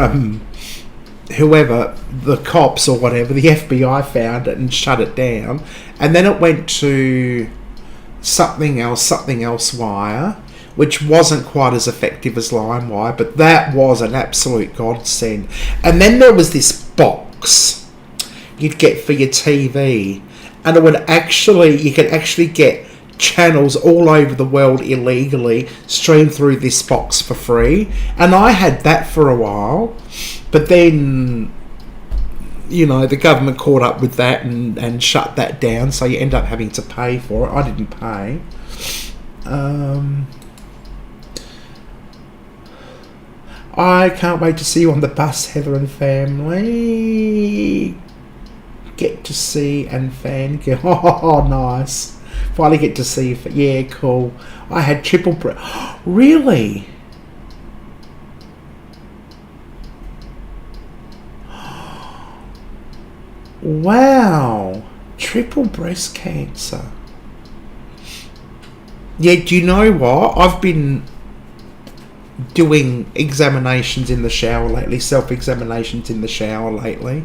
whoever, the cops or whatever, the FBI found it and shut it down. And then it went to something else wire, which wasn't quite as effective as LimeWire, but that was an absolute godsend. And then there was this box you'd get for your TV, and you could actually get channels all over the world illegally streamed through this box for free. And I had that for a while, but then the government caught up with that and shut that down, so you end up having to pay for it. I didn't pay. I can't wait to see you on the bus, Heather and family. Get to see and fangirl. Oh, nice. Finally get to see you. Yeah, cool. I had triple really? Wow. Triple breast cancer. Yeah, do you know what? I've been doing examinations in the shower lately, self-examinations in the shower lately.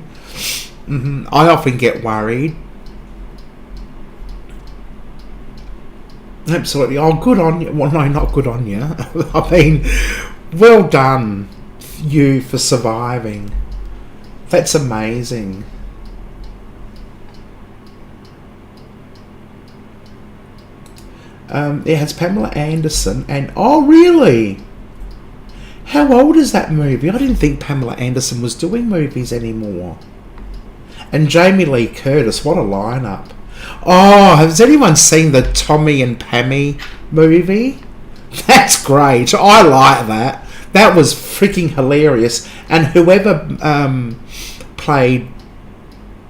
I often get worried. Absolutely. Oh, good on you. Well, no, not good on you. I mean, well done, you, for surviving. That's amazing. It has Pamela Anderson and... Oh, really? How old is that movie? I didn't think Pamela Anderson was doing movies anymore. And Jamie Lee Curtis, what a lineup. Oh, has anyone seen the Tommy and Pammy movie? That's great. I like that. That was freaking hilarious. And whoever played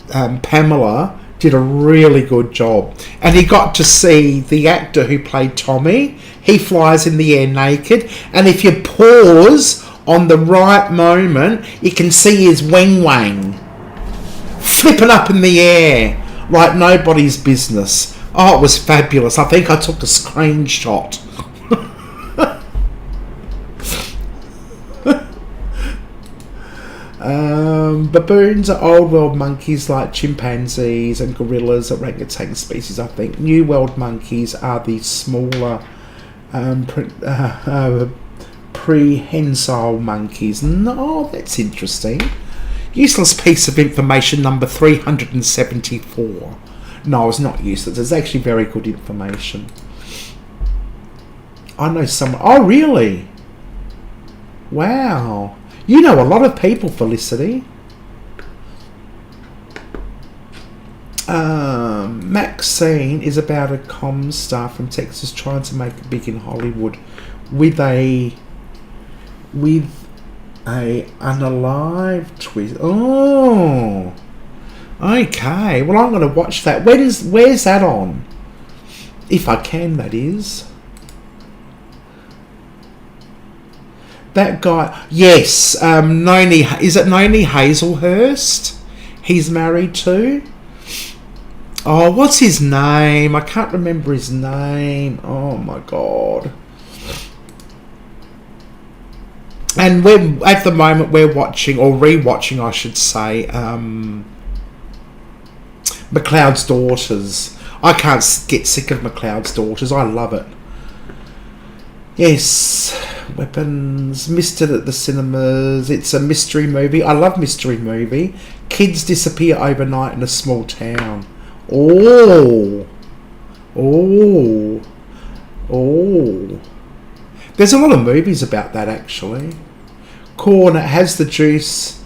Pamela did a really good job. And he got to see the actor who played Tommy. He flies in the air naked. And if you pause on the right moment, you can see his wang flipping up in the air like nobody's business. Oh, it was fabulous. I think I took a screenshot. Baboons are old world monkeys like chimpanzees and gorillas, orangutan species, I think. New world monkeys are the smaller prehensile monkeys. No, that's interesting. Useless piece of information number 374. No, it's not useless. It's actually very good information. I know someone... Oh, really? Wow. You know a lot of people, Felicity. Maxine is about a comm star from Texas trying to make it big in Hollywood with a unalive twist. Oh, okay. Well, I'm going to watch that. Where's that on? If I can, that is. That guy, yes. Noni, is it Noni Hazelhurst? He's married to. Oh, what's his name? I can't remember his name. Oh my god. And we're at the moment we're watching, or rewatching I should say, McLeod's Daughters. I can't get sick of McLeod's Daughters. I love it. Yes, Weapons, missed it at the cinemas. It's a mystery movie. I love mystery movie. Kids disappear overnight in a small town. Oh. There's a lot of movies about that actually. Corn, it has the juice.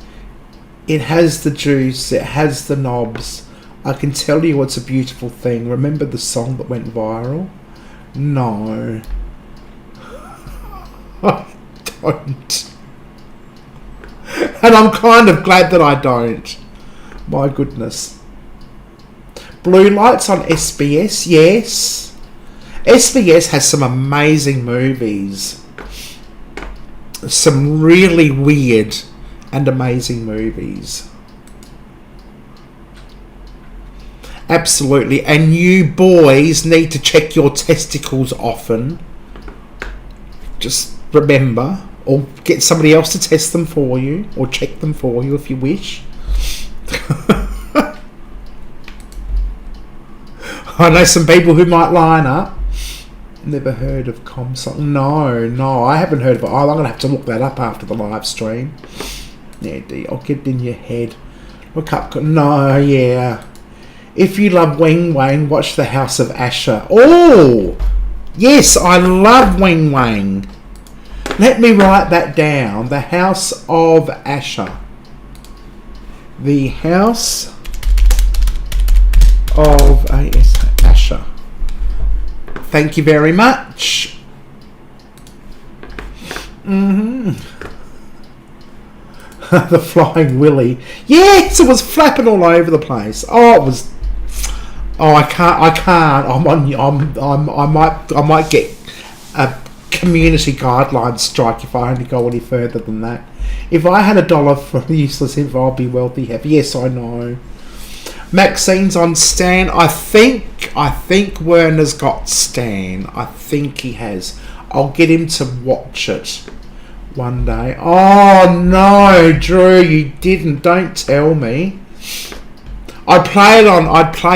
It has the juice. It has the knobs. I can tell you it's a beautiful thing. Remember the song that went viral? No. I don't. And I'm kind of glad that I don't. My goodness. Blue Lights on SBS, yes. SBS has some amazing movies. Some really weird and amazing movies. Absolutely. And you boys need to check your testicles often. Just remember, or get somebody else to test them for you, or check them for you if you wish. I know some people who might line up. Never heard of ComSol. No, I haven't heard of it. I'm going to have to look that up after the live stream. Yeah, I'll get it in your head. Look up. No, yeah. If you love Wing Wang, watch The House of Asher. Oh! Yes, I love Wing Wang. Let me write that down. The House of Asher. The House of Asher. Thank you very much. The Flying Willy. Yes, it was flapping all over the place. Oh, it was. Oh, I can't. I might get a community guideline strike if I only go any further than that. If I had $1 for useless info, I'd be wealthy happy. Yes, I know. Maxine's on Stan. I think Werner's got Stan. I think he has. I'll get him to watch it one day. Oh no, Drew, you didn't. Don't tell me. I'd play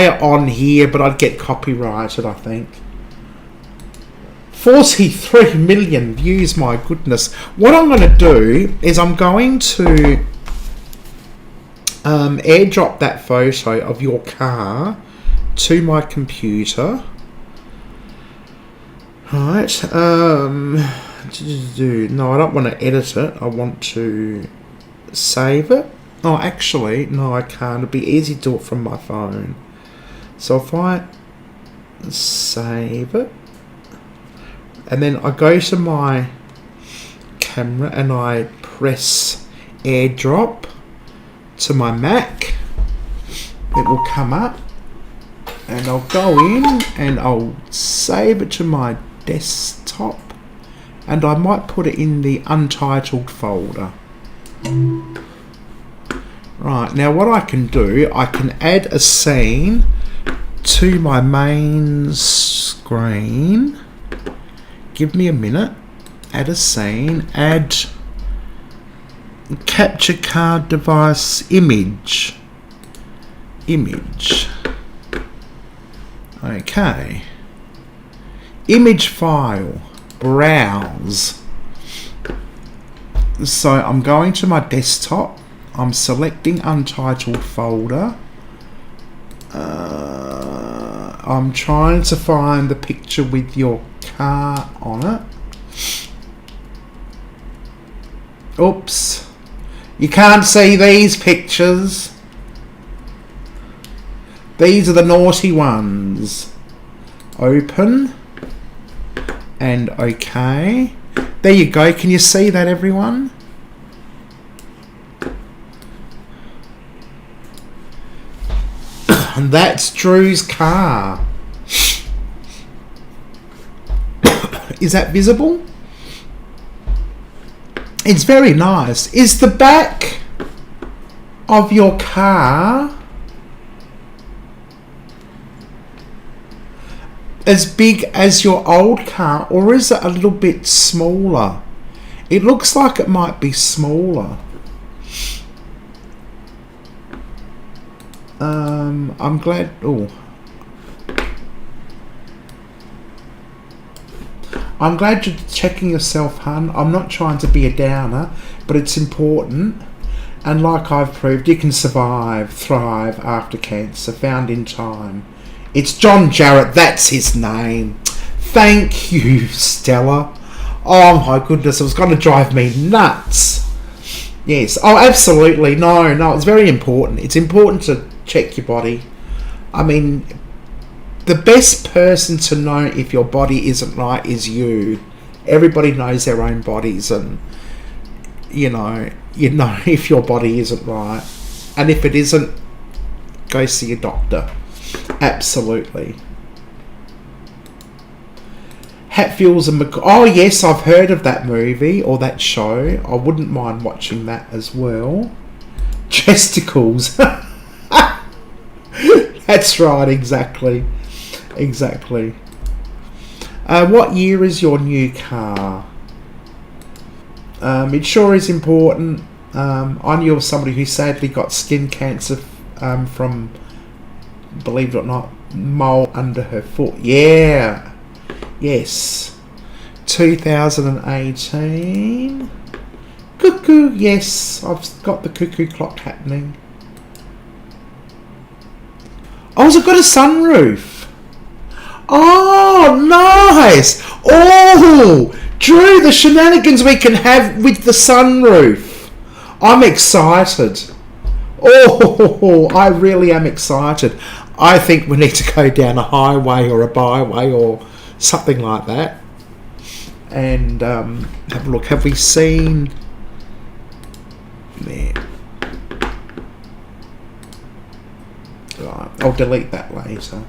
it on here, but I'd get copyrighted, I think. 43 million views, my goodness. What I'm going to do is I'm going to airdrop that photo of your car to my computer. Right. No, I don't want to edit it. I want to save it. Oh, actually, no, I can't. It'd be easy to do it from my phone. So if I save it, and then I go to my camera and I press airdrop to my Mac, it will come up, and I'll go in and I'll save it to my desktop, and I might put it in the untitled folder. Right, now what I can do, I can add a scene to my main screen. Give me a minute. Add a scene. Add capture card device image. Okay. Image file. Browse. So I'm going to my desktop. I'm selecting untitled folder. I'm trying to find the picture with your car on it. Oops. You can't see these pictures. These are the naughty ones. Open. And okay. There you go. Can you see that, everyone? And that's Drew's car. Is that visible? It's very nice. Is the back of your car as big as your old car, or is it a little bit smaller? It looks like it might be smaller. I'm glad. Oh, I'm glad you're checking yourself, hun. I'm not trying to be a downer, but it's important. And like I've proved, you can survive, thrive after cancer, found in time. It's John Jarrett, that's his name. Thank you, Stella. Oh my goodness, it was going to drive me nuts. Yes, oh absolutely, no, it's very important. It's important to check your body. I mean, the best person to know if your body isn't right is you. Everybody knows their own bodies, and you know if your body isn't right. And if it isn't, go see a doctor. Absolutely. Hatfields and oh yes, I've heard of that movie or that show. I wouldn't mind watching that as well. Chesticles. That's right, exactly. What year is your new car? It sure is important. I knew of somebody who sadly got skin cancer from, believe it or not, mole under her foot. Yeah. Yes. 2018. Cuckoo. Yes, I've got the cuckoo clock happening. Oh, has it got a sunroof? Oh, nice. Oh, Drew, the shenanigans we can have with the sunroof. I'm excited. Oh, I really am excited. I think we need to go down a highway or a byway or something like that and have a look. Have we seen there? Right, I'll delete that later.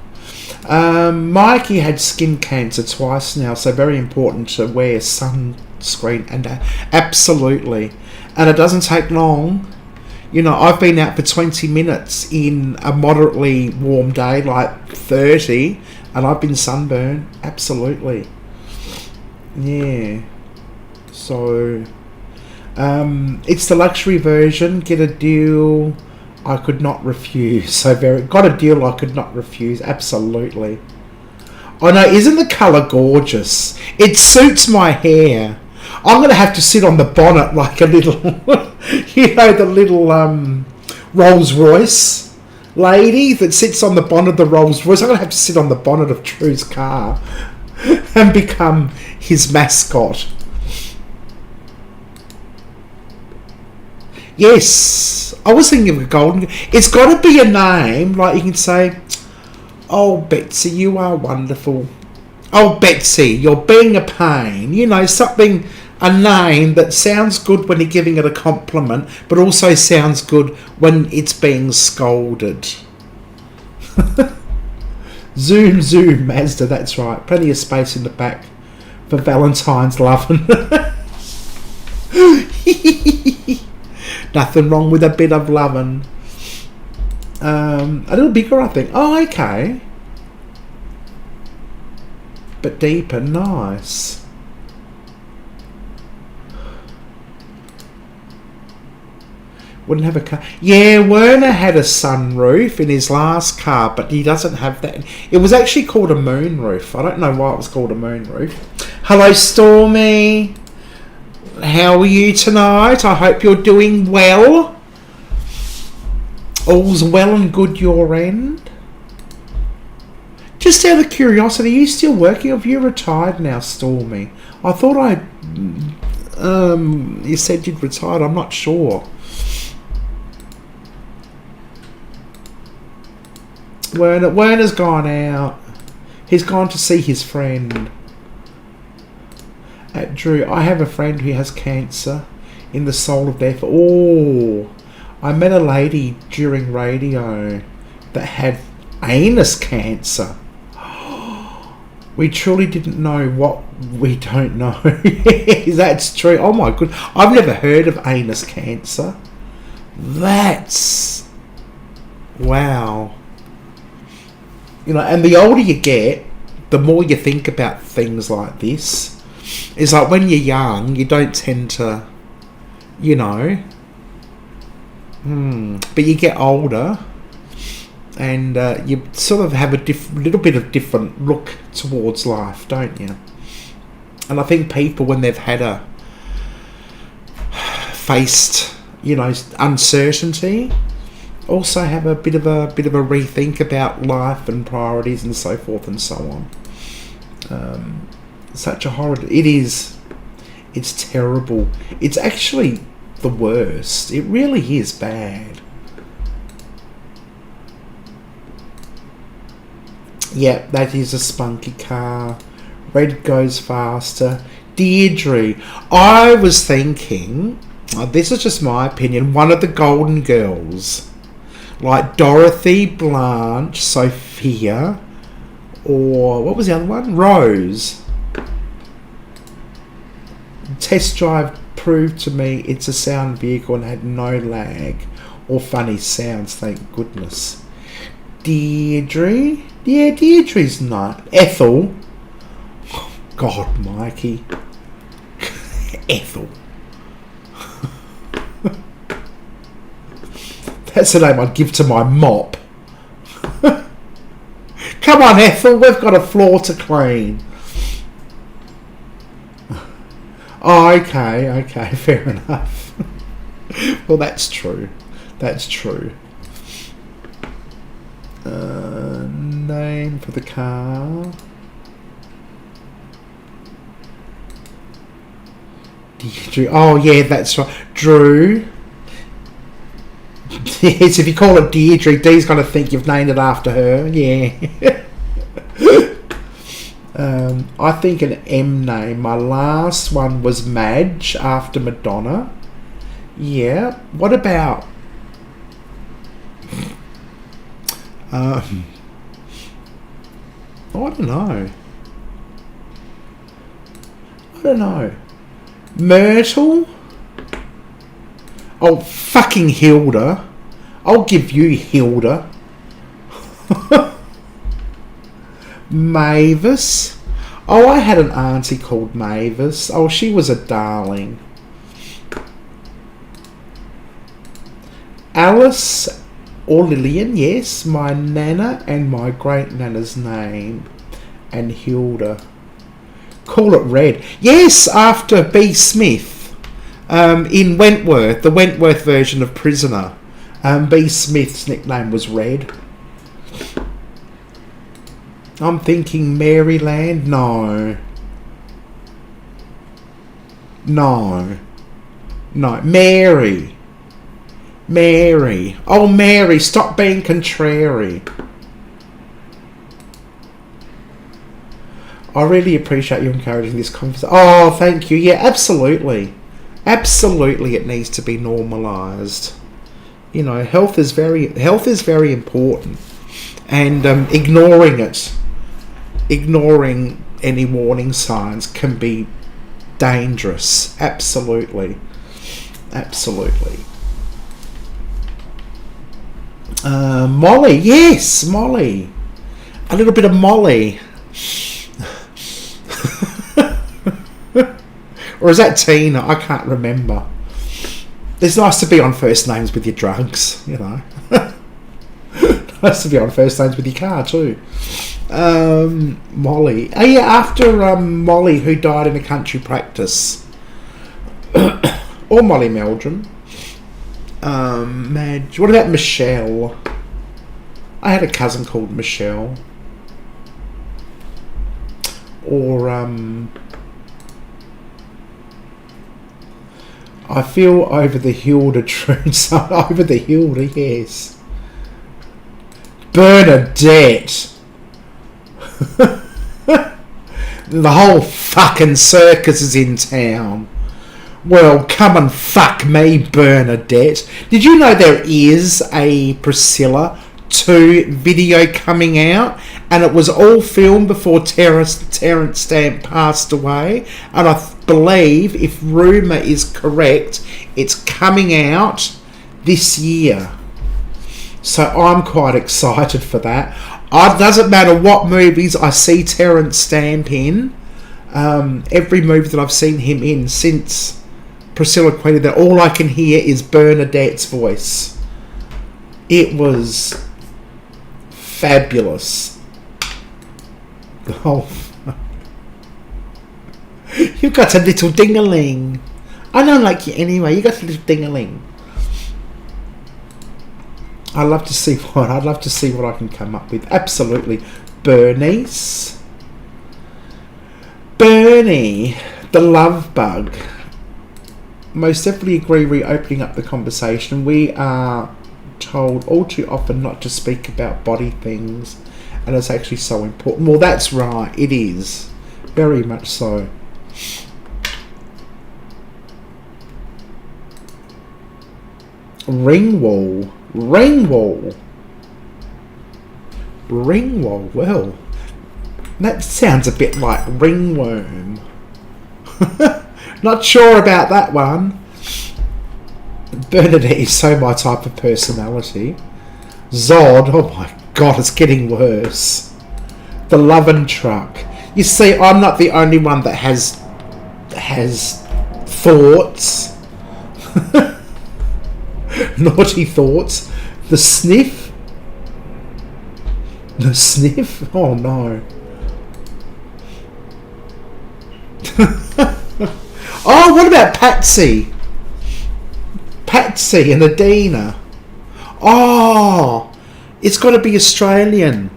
Mikey had skin cancer twice now, so very important to wear sunscreen, and absolutely, and it doesn't take long. You know, I've been out for 20 minutes in a moderately warm day, like 30, and I've been sunburned. Absolutely. Yeah. So, it's the luxury version. Get a deal I could not refuse. So got a deal I could not refuse. Absolutely. Oh no, isn't the colour gorgeous? It suits my hair. I'm going to have to sit on the bonnet like a little, the little Rolls Royce lady that sits on the bonnet of the Rolls Royce. I'm going to have to sit on the bonnet of Drew's car and become his mascot. Yes, I was thinking of a golden. It's got to be a name, like you can say, "Oh, Betsy, you are wonderful. Oh, Betsy, you're being a pain." You know, something, a name that sounds good when you're giving it a compliment, but also sounds good when it's being scolded. Zoom, Mazda, that's right. Plenty of space in the back for Valentine's loving. Nothing wrong with a bit of loving. A little bigger, I think. Oh, okay. But deeper, nice. Wouldn't have a car. Yeah, Werner had a sunroof in his last car, but he doesn't have that. It was actually called a moonroof. I don't know why it was called a moonroof. Hello, Stormy. How are you tonight? I hope you're doing well. All's well and good your end. Just out of curiosity, are you still working or have you retired now, Stormy? I thought you said you'd retired. I'm not sure. Werner's gone out. He's gone to see his friend. At Drew, I have a friend who has cancer in the soul of death. Oh, I met a lady during radio that had anus cancer. We truly didn't know what we don't know. That's true. Oh my good. I've never heard of anus cancer. That's... wow. You know, and the older you get, the more you think about things like this. It's like when you're young, you don't tend to, you know. But you get older, and you sort of have a little bit of different look towards life, don't you? And I think people, when they've had faced, you know, uncertainty, also have a bit of a rethink about life and priorities and so forth and so on. Such a horrid... It is. It's terrible. It's actually the worst. It really is bad. Yeah, that is a spunky car. Red goes faster. Deirdre. I was thinking, this is just my opinion, one of the Golden Girls. Like Dorothy, Blanche, Sophia, or what was the other one? Rose. Test drive proved to me it's a sound vehicle and had no lag or funny sounds, thank goodness. Deirdre? Yeah, Deirdre's not. Ethel. God, Mikey. Ethel. That's the name I'd give to my mop. Come on, Ethel, we've got a floor to clean. Oh, okay, fair enough. Well, that's true. That's true. Name for the car. Deirdre. Oh, yeah, that's right. Drew. Yes, if you call it Deirdre, Dee's going to think you've named it after her. Yeah. I think an M name. My last one was Madge after Madonna. Yeah. What about... I don't know. Myrtle? Oh, fucking Hilda. I'll give you Hilda. Mavis. Oh, I had an auntie called Mavis. Oh, she was a darling. Alice or Lillian, yes. My nana and my great nana's name. And Hilda. Call it Red. Yes, after B. Smith. In Wentworth, the Wentworth version of Prisoner. B. Smith's nickname was Red. I'm thinking Maryland. No. Mary. Oh, Mary, stop being contrary. I really appreciate you encouraging this conversation. Oh, thank you. Yeah, absolutely. Absolutely, it needs to be normalised. You know, health is very important, and ignoring any warning signs can be dangerous. Absolutely. Molly, yes, Molly. A little bit of Molly. Or is that Tina? I can't remember. It's nice to be on first names with your drugs, you know. Nice to be on first names with your car too. Molly. Oh yeah, after Molly, who died in a country practice. Or Molly Meldrum. Madge. What about Michelle? I had a cousin called Michelle. Or I feel over the Hilda True. Over the Hilda, yes. Bernadette. The whole fucking circus is in town. Well, come and fuck me, Bernadette. Did you know there is a Priscilla 2 video coming out? And it was all filmed before Terence Stamp passed away. And I believe, if rumour is correct, it's coming out this year. So I'm quite excited for that. It doesn't matter what movies I see Terence Stamp in. Every movie that I've seen him in since Priscilla Queen, that all I can hear is Bernadette's voice. It was fabulous. Oh, you've got a little ding-a-ling. I don't like you anyway. You got a little ding-a-ling. I'd love to see what I can come up with. Absolutely. Bernice. Bernie, the love bug. Most definitely agree, reopening up the conversation. We are told all too often not to speak about body things, and it's actually so important. Well, that's right. It is. Very much so. Ringwall. Well, that sounds a bit like ringworm. Not sure about that one. Bernadette is so my type of personality. Zod, oh my god, it's getting worse. The Lovin' Truck. You see, I'm not the only one that has thoughts. Naughty thoughts. The Sniff. The Sniff? Oh no. Oh, what about Patsy? Patsy and Adina. Oh, it's got to be Australian.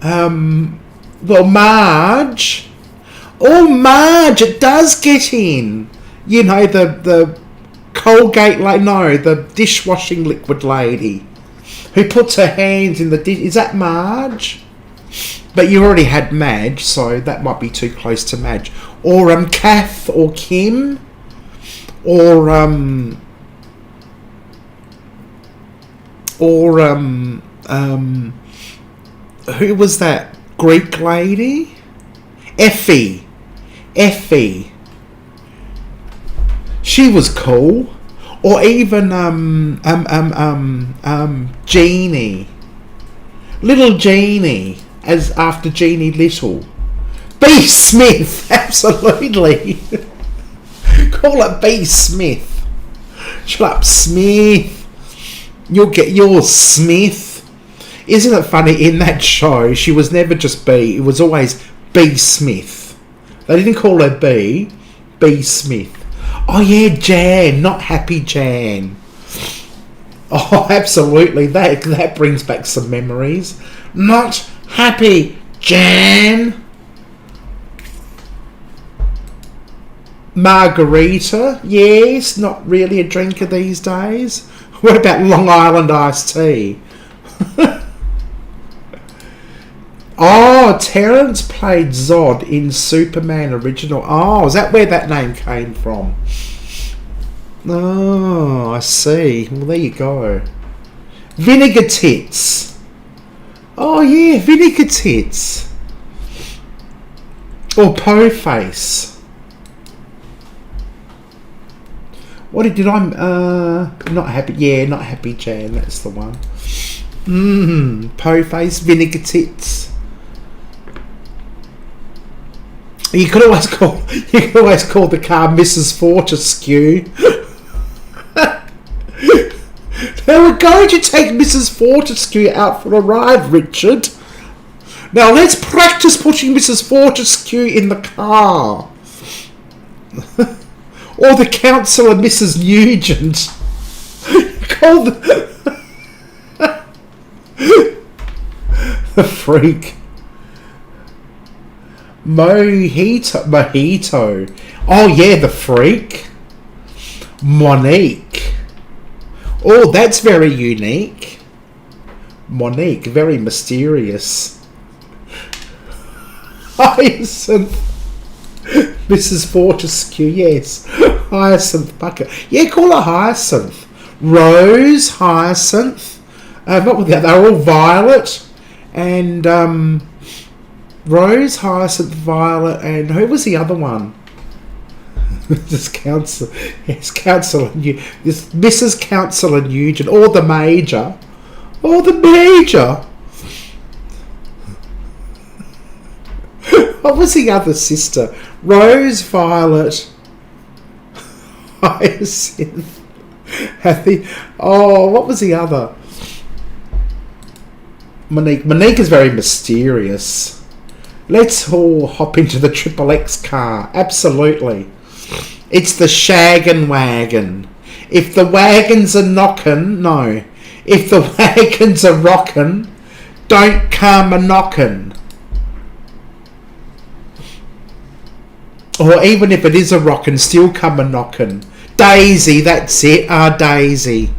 Well, Marge. Oh, Marge, it does get in. You know, the Colgate, the dishwashing liquid lady who puts her hands in the dish. Is that Marge? But you already had Madge, so that might be too close to Madge. Or Kath or Kim. Or who was that Greek lady? Effie. She was cool. Or even Jeannie. Little Jeannie, as after Jeannie Little. B. Smith, absolutely. Call it B. Smith. Shut up, Smith. You'll get yours, Smith. Isn't it funny, in that show, she was never just B, it was always B. Smith. They didn't call her B. B. Smith. Oh yeah, Jan, not Happy Jan. Oh, absolutely. That brings back some memories. Not Happy Jan. Margarita, yes, not really a drinker these days. What about Long Island iced tea? Oh, Terence played Zod in Superman Original. Oh, is that where that name came from? Oh, I see. Well, there you go. Vinegar Tits. Oh, yeah, Vinegar Tits. Or Po Face. What did I... not Happy... Yeah, not Happy Jan. That's the one. Po Face, Vinegar Tits. You could always call the car Mrs. Fortescue. Now we're going to take Mrs. Fortescue out for a ride, Richard. Now let's practice putting Mrs. Fortescue in the car. Or the counsellor, Mrs. Nugent. Call the freak. Mojito. Oh yeah, the freak. Monique. Oh, that's very unique. Monique, very mysterious. Hyacinth. Mrs. Fortescue, yes. Hyacinth Bucket. Yeah, call her Hyacinth. Rose, Hyacinth. What were they? They were all Violet. And Rose, Hyacinth, Violet, and who was the other one? This Council, yes, Councillor, this Mrs. Councillor Nugent, or the Major, What was the other sister? Rose, Violet, Hyacinth, Hathy. Oh, what was the other? Monique. Monique is very mysterious. Let's all hop into the Triple X car. Absolutely. It's the shaggin' wagon. If the wagons are knockin', no. If the wagons are rockin', don't come a knockin'. Or even if it is a rockin', still come a knockin'. Daisy, that's it. Our Daisy.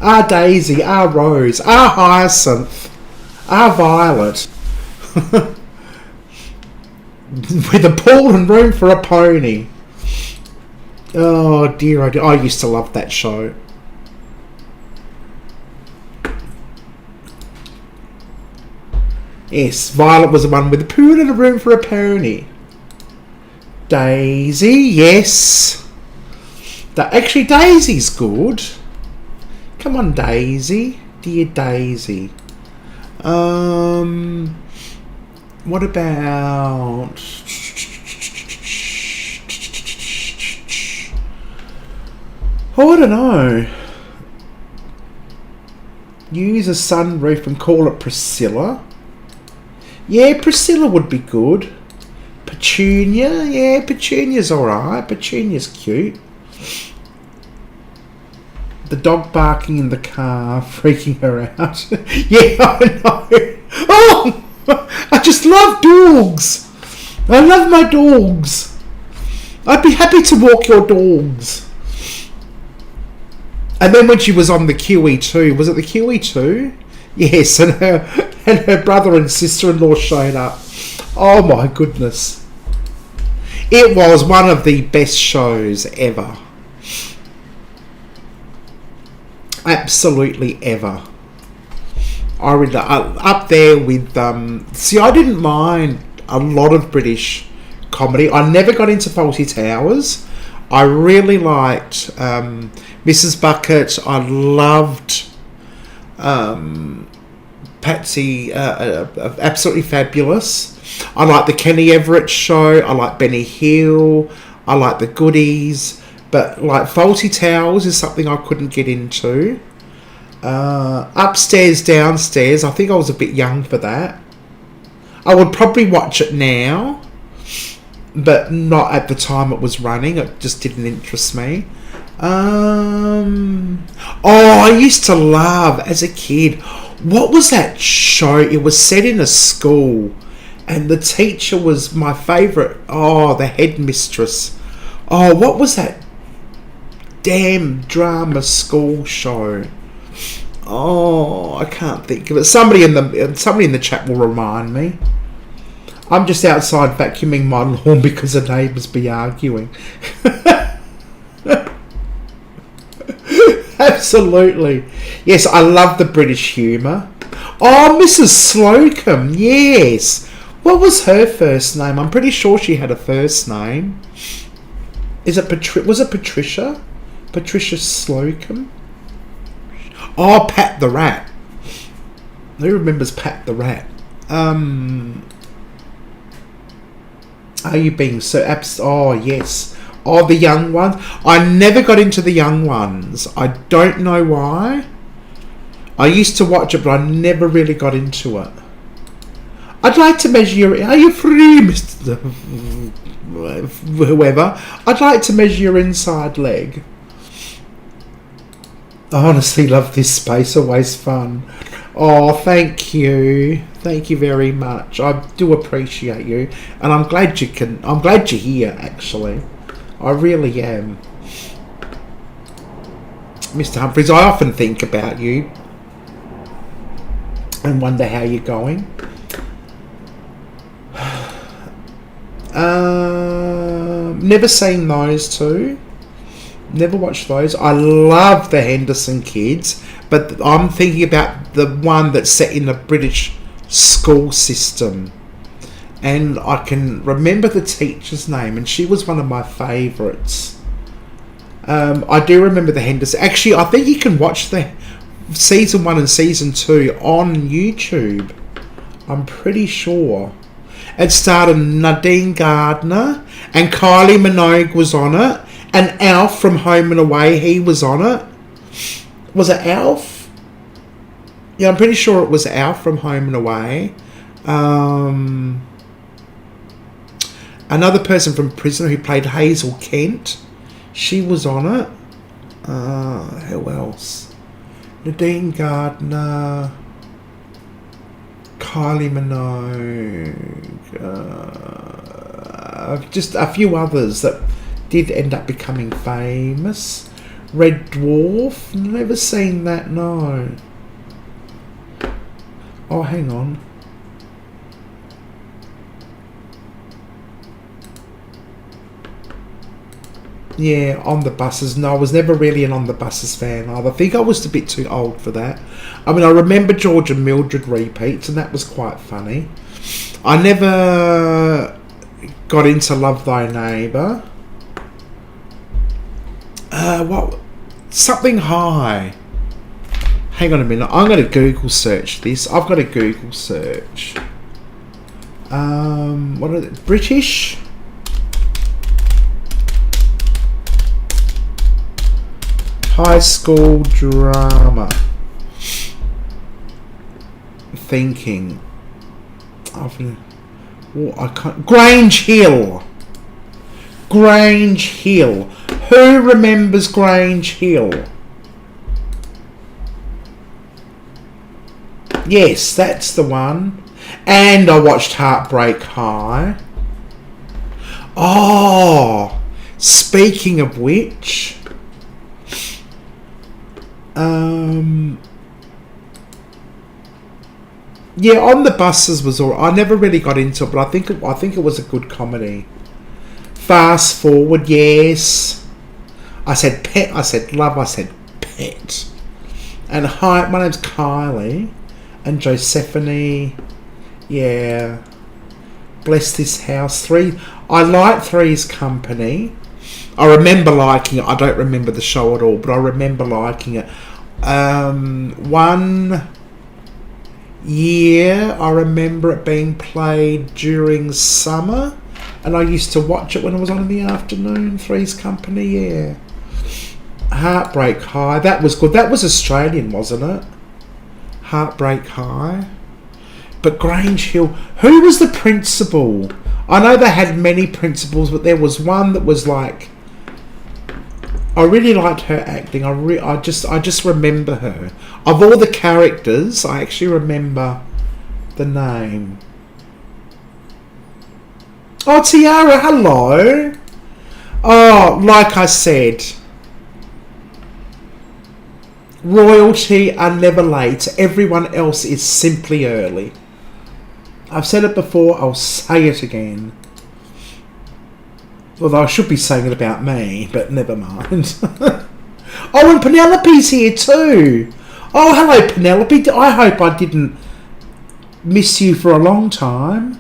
Our Daisy, our Rose, our Hyacinth, our Violet. With a pool and room for a pony. Oh dear, oh dear, I used to love that show. Yes, Violet was the one with a pool and a room for a pony. Daisy, yes. Actually, Daisy's good. Come on, Daisy. Dear Daisy. What about... Oh, I don't know. Use a sunroof and call it Priscilla. Yeah, Priscilla would be good. Petunia. Yeah, Petunia's alright. Petunia's cute. The dog barking in the car, freaking her out. Yeah, I know. Oh! I just love dogs. I love my dogs. I'd be happy to walk your dogs. And then when she was on the QE2, was it the QE2? Yes, and her brother and sister-in-law showed up. Oh my goodness. It was one of the best shows ever. Absolutely ever. I really up there with see, I didn't mind a lot of British comedy. I never got into Fawlty Towers. I really liked Mrs. Bucket. I loved Patsy, absolutely fabulous. I like the Kenny Everett show. I like Benny Hill. I like the Goodies. But like Fawlty Towers is something I couldn't get into. Upstairs, Downstairs, I think I was a bit young for that. I would probably watch it now, but not at the time it was running. It just didn't interest me. Oh, I used to love, as a kid, what was that show? It was set in a school, and the teacher was my favourite. Oh, the headmistress. Oh, what was that damn drama school show? Oh, I can't think of it. Somebody in the chat will remind me. I'm just outside vacuuming my lawn because the neighbours be arguing. Absolutely. Yes, I love the British humour. Oh, Mrs. Slocum, yes. What was her first name? I'm pretty sure she had a first name. Was it Patricia? Patricia Slocum? Oh, Pat the Rat. Who remembers Pat the Rat? Are you being so oh, yes. Oh, the young ones. I never got into the young ones. I don't know why. I used to watch it, but I never really got into it. I'd like to measure your... Are you free, Mr... whoever? I'd like to measure your inside leg. I honestly love this space. Always fun. Oh, thank you. Thank you very much. I do appreciate you. And I'm glad you're here, actually. I really am. Mr. Humphries, I often think about you. and wonder how you're going. Never seen those two. Never watched those. I love the Henderson Kids, but I'm thinking about the one that's set in the British school system. And I can remember the teacher's name, and she was one of my favourites. I do remember the Henderson. Actually, I think you can watch the season 1 and season 2 on YouTube. I'm pretty sure. It starred Nadine Gardner, and Kylie Minogue was on it, and Alf from Home and Away, he was on it. Was it Alf? Yeah, I'm pretty sure it was Alf from Home and Away. Another person from Prisoner who played Hazel Kent, she was on it. Who else? Nadine Gardner, Kylie Minogue, just a few others that did end up becoming famous. Red Dwarf, never seen that, no. Oh, hang on. Yeah, On the Buses. No, I was never really an On the Buses fan either. I think I was a bit too old for that. I mean, I remember George and Mildred repeats, and that was quite funny. I never got into Love Thy Neighbour. What? Something High. Hang on a minute. I'm going to Google search this. I've got a Google search. What are they? British? High school drama. Thinking. I can't. Grange Hill. Grange Hill. Who remembers Grange Hill? Yes, that's the one. And I watched Heartbreak High. Oh, speaking of which, yeah, On the Buses was all. I never really got into it, but I think it was a good comedy. Fast Forward, yes. I said pet. I said love. I said pet. And hi, my name's Kylie, and Josephine. Yeah. Bless This House. 3. I like Three's Company. I remember liking it. I don't remember the show at all, but I remember liking it. 1 year, I remember it being played during summer, and I used to watch it when it was on in the afternoon. Three's Company, yeah. Heartbreak High, that was good. That was Australian, wasn't it? Heartbreak High. But Grange Hill, who was the principal? I know they had many principals, but there was one that was like, I really liked her acting. I just remember her. Of all the characters, I actually remember the name. Oh, Tiara, hello. Oh, like I said, royalty are never late. Everyone else is simply early. I've said it before, I'll say it again. Although I should be saying it about me, but never mind. Oh, and Penelope's here too. Oh, hello, Penelope. I hope I didn't miss you for a long time.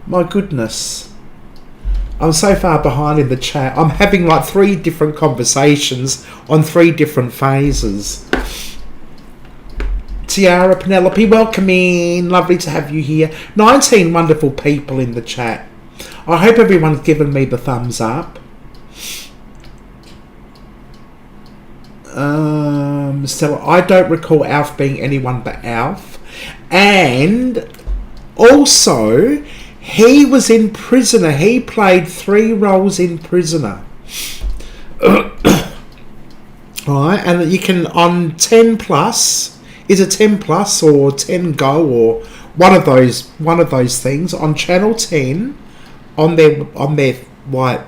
My goodness. I'm so far behind in the chat. I'm having like 3 different conversations on 3 different phases. Tiara, Penelope, welcome in. Lovely to have you here. 19 wonderful people in the chat. I hope everyone's given me the thumbs up. Stella, I don't recall Alf being anyone but Alf. And also, he was in Prisoner. He played 3 roles in Prisoner. Right, and you can on 10 plus. Is it 10 plus or 10 go or one of those things on Channel 10 on their white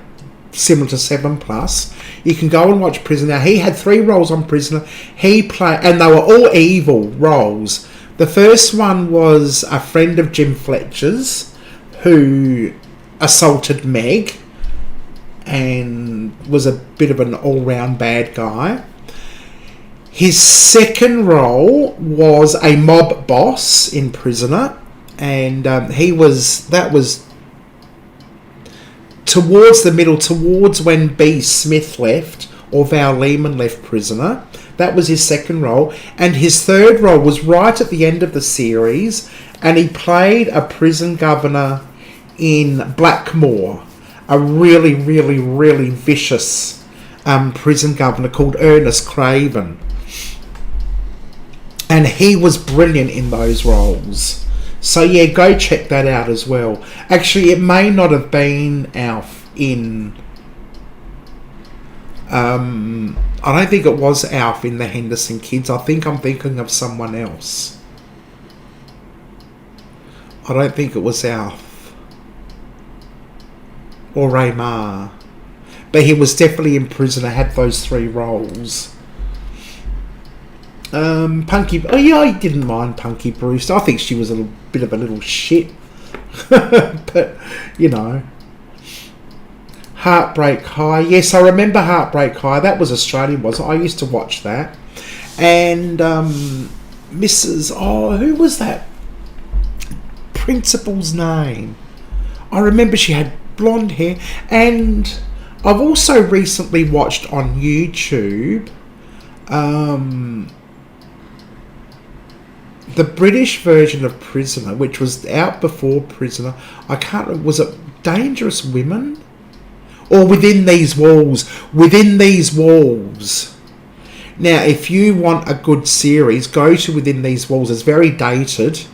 similar to 7 Plus. You can go and watch Prisoner. Now, he had 3 roles on Prisoner. He played, and they were all evil roles. The first one was a friend of Jim Fletcher's who assaulted Meg and was a bit of an all-round bad guy. His second role was a mob boss in Prisoner, and that was towards the middle, towards when B. Smith left or Val Lehman left Prisoner. That was his second role. And his third role was right at the end of the series, and he played a prison governor in Blackmore, a really, really, really vicious prison governor called Ernest Craven. And he was brilliant in those roles. So yeah, go check that out as well. Actually, it may not have been Alf in... I don't think it was Alf in the Henderson Kids. I think I'm thinking of someone else. I don't think it was Alf. Or Raymar. But he was definitely in Prisoner, had those 3 roles. Punky... Oh yeah, I didn't mind Punky Brewster. I think she was a bit of a little shit. But, you know. Heartbreak High. Yes, I remember Heartbreak High. That was Australian, wasn't it? I used to watch that. And Mrs... Oh, who was that principal's name? I remember she had blonde hair. And I've also recently watched on YouTube the British version of Prisoner, which was out before Prisoner. I can't remember, was it Dangerous Women? Or Within These Walls? Within These Walls. Now, if you want a good series, go to Within These Walls. It's very dated.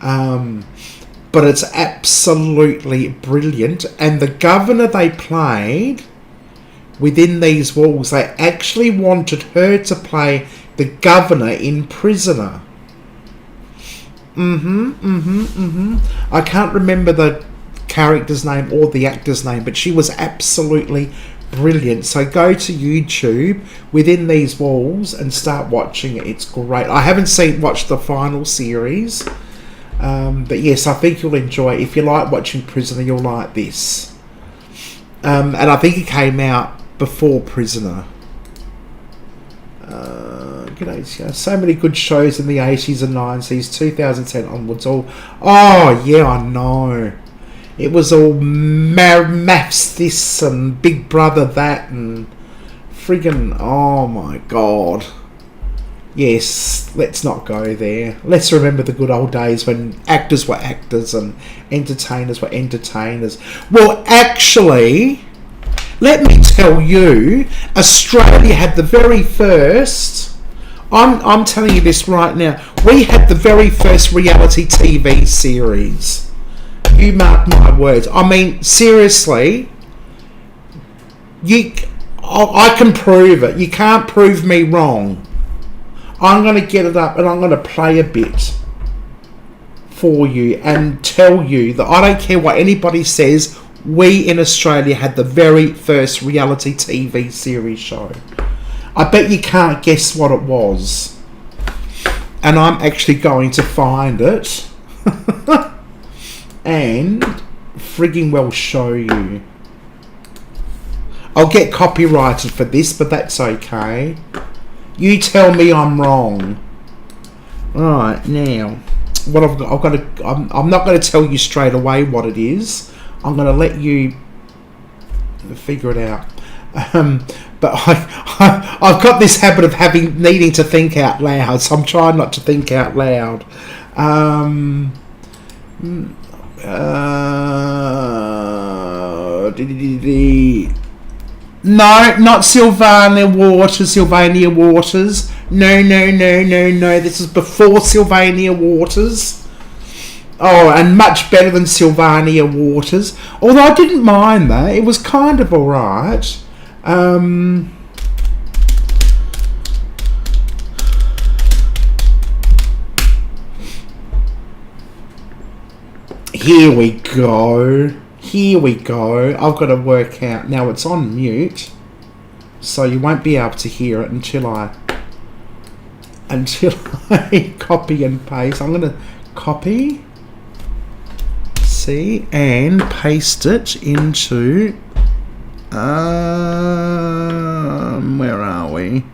But it's absolutely brilliant. And the governor they played Within These Walls, they actually wanted her to play the governor in Prisoner. I can't remember the character's name or the actor's name, but she was absolutely brilliant. So go to YouTube, Within These Walls, and start watching it. It's great. I haven't watched the final series, but yes, I think you'll enjoy it. If you like watching Prisoner, you'll like this. And I think it came out before Prisoner. So many good shows in the 80s and 90s, 2010 onwards. Oh yeah, I know. It was all Maths this and Big Brother that and friggin', oh my god. Yes, let's not go there. Let's remember the good old days when actors were actors and entertainers were entertainers. Well, actually, let me tell you, Australia had the very first... I'm telling you this right now. We had the very first reality TV series. You mark my words. I mean, seriously, I can prove it. You can't prove me wrong. I'm going to get it up and I'm going to play a bit for you and tell you that I don't care what anybody says. We in Australia had the very first reality TV series show. I bet you can't guess what it was. And I'm actually going to find it. And frigging well show you. I'll get copyrighted for this, but that's okay. You tell me I'm wrong. Right, now, what I've got to... I'm not going to tell you straight away what it is. I'm going to let you figure it out. But I've got this habit of needing to think out loud, so I'm trying not to think out loud. No, not Sylvania Waters. No. This is before Sylvania Waters. Oh, and much better than Sylvania Waters. Although I didn't mind that. It was kind of alright. Here we go. Here we go. I've got to work out. Now it's on mute, so you won't be able to hear it until I copy and paste. I'm going to copy, see, and paste it into... where are we?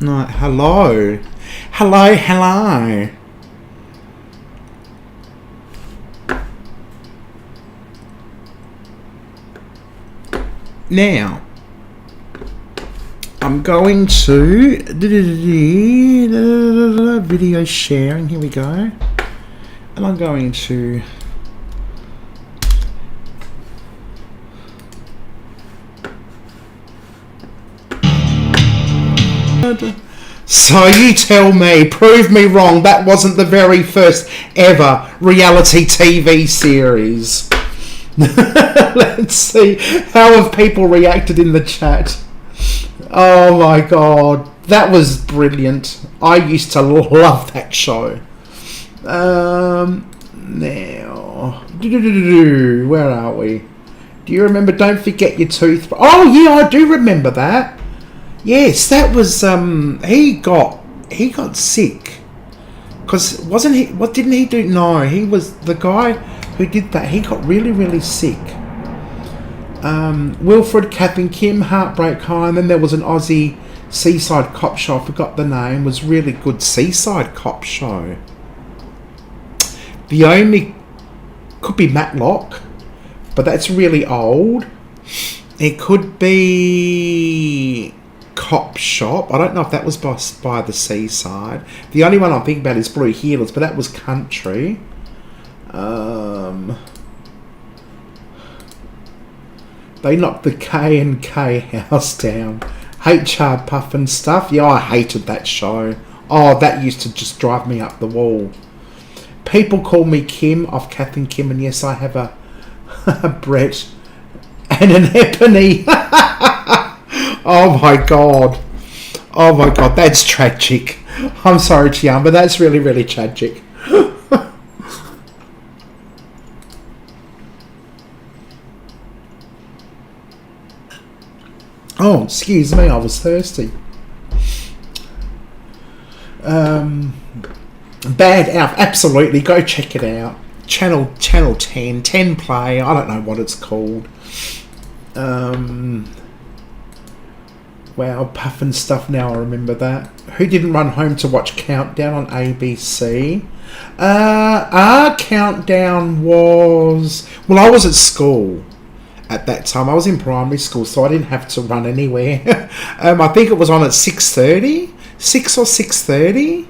No, hello. Hello, hello. Now, I'm going to video sharing. Here we go. And I'm going to so you tell me, prove me wrong, that wasn't the very first ever reality TV series. Let's see, how have people reacted in the chat? Oh my god, that was brilliant. I used to love that show. Now, where are we? Do you remember Don't Forget Your Toothbrush? Oh yeah, I do remember that. Yes, that was he got sick, because wasn't he? What didn't he do? No, he was the guy who did that. He got really sick. Wilfred, Kath and Kim, Heartbreak High, and then there was an Aussie seaside cop show. I forgot the name. It was really good seaside cop show. The only could be Matlock, but that's really old. It could be Cop Shop. I don't know if that was by the seaside. The only one I'm thinking about is Blue Heelers, but that was country. They knocked the K&K house down. HR Puff and Stuff. Yeah, I hated that show. Oh, that used to just drive me up the wall. People call me Kim of Kath and Kim, and yes, I have a Brett and an Ebony. Oh my god. Oh my god, that's tragic. I'm sorry, Tian, but that's really tragic. Oh, excuse me, I was thirsty. Bad Alf, absolutely, go check it out. Channel 10 Play, I don't know what it's called. Wow, Puff and Stuff, now I remember that. Who didn't run home to watch Countdown on ABC? Our Countdown was... Well, I was at school at that time. I was in primary school, so I didn't have to run anywhere. I think it was on at 6:30? 6 or 6:30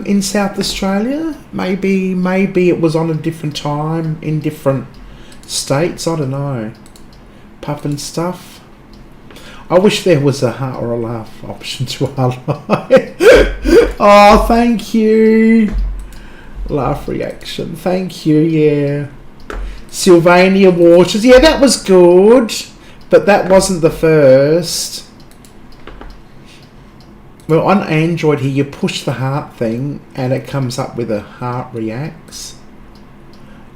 in South Australia. Maybe it was on a different time in different states. I don't know. Puff and Stuff. I wish there was a heart or a laugh option to highlight. Oh, thank you. Laugh reaction. Thank you, yeah. Sylvania Waters. Yeah, that was good. But that wasn't the first. Well, on Android here, you push the heart thing and it comes up with a heart reacts.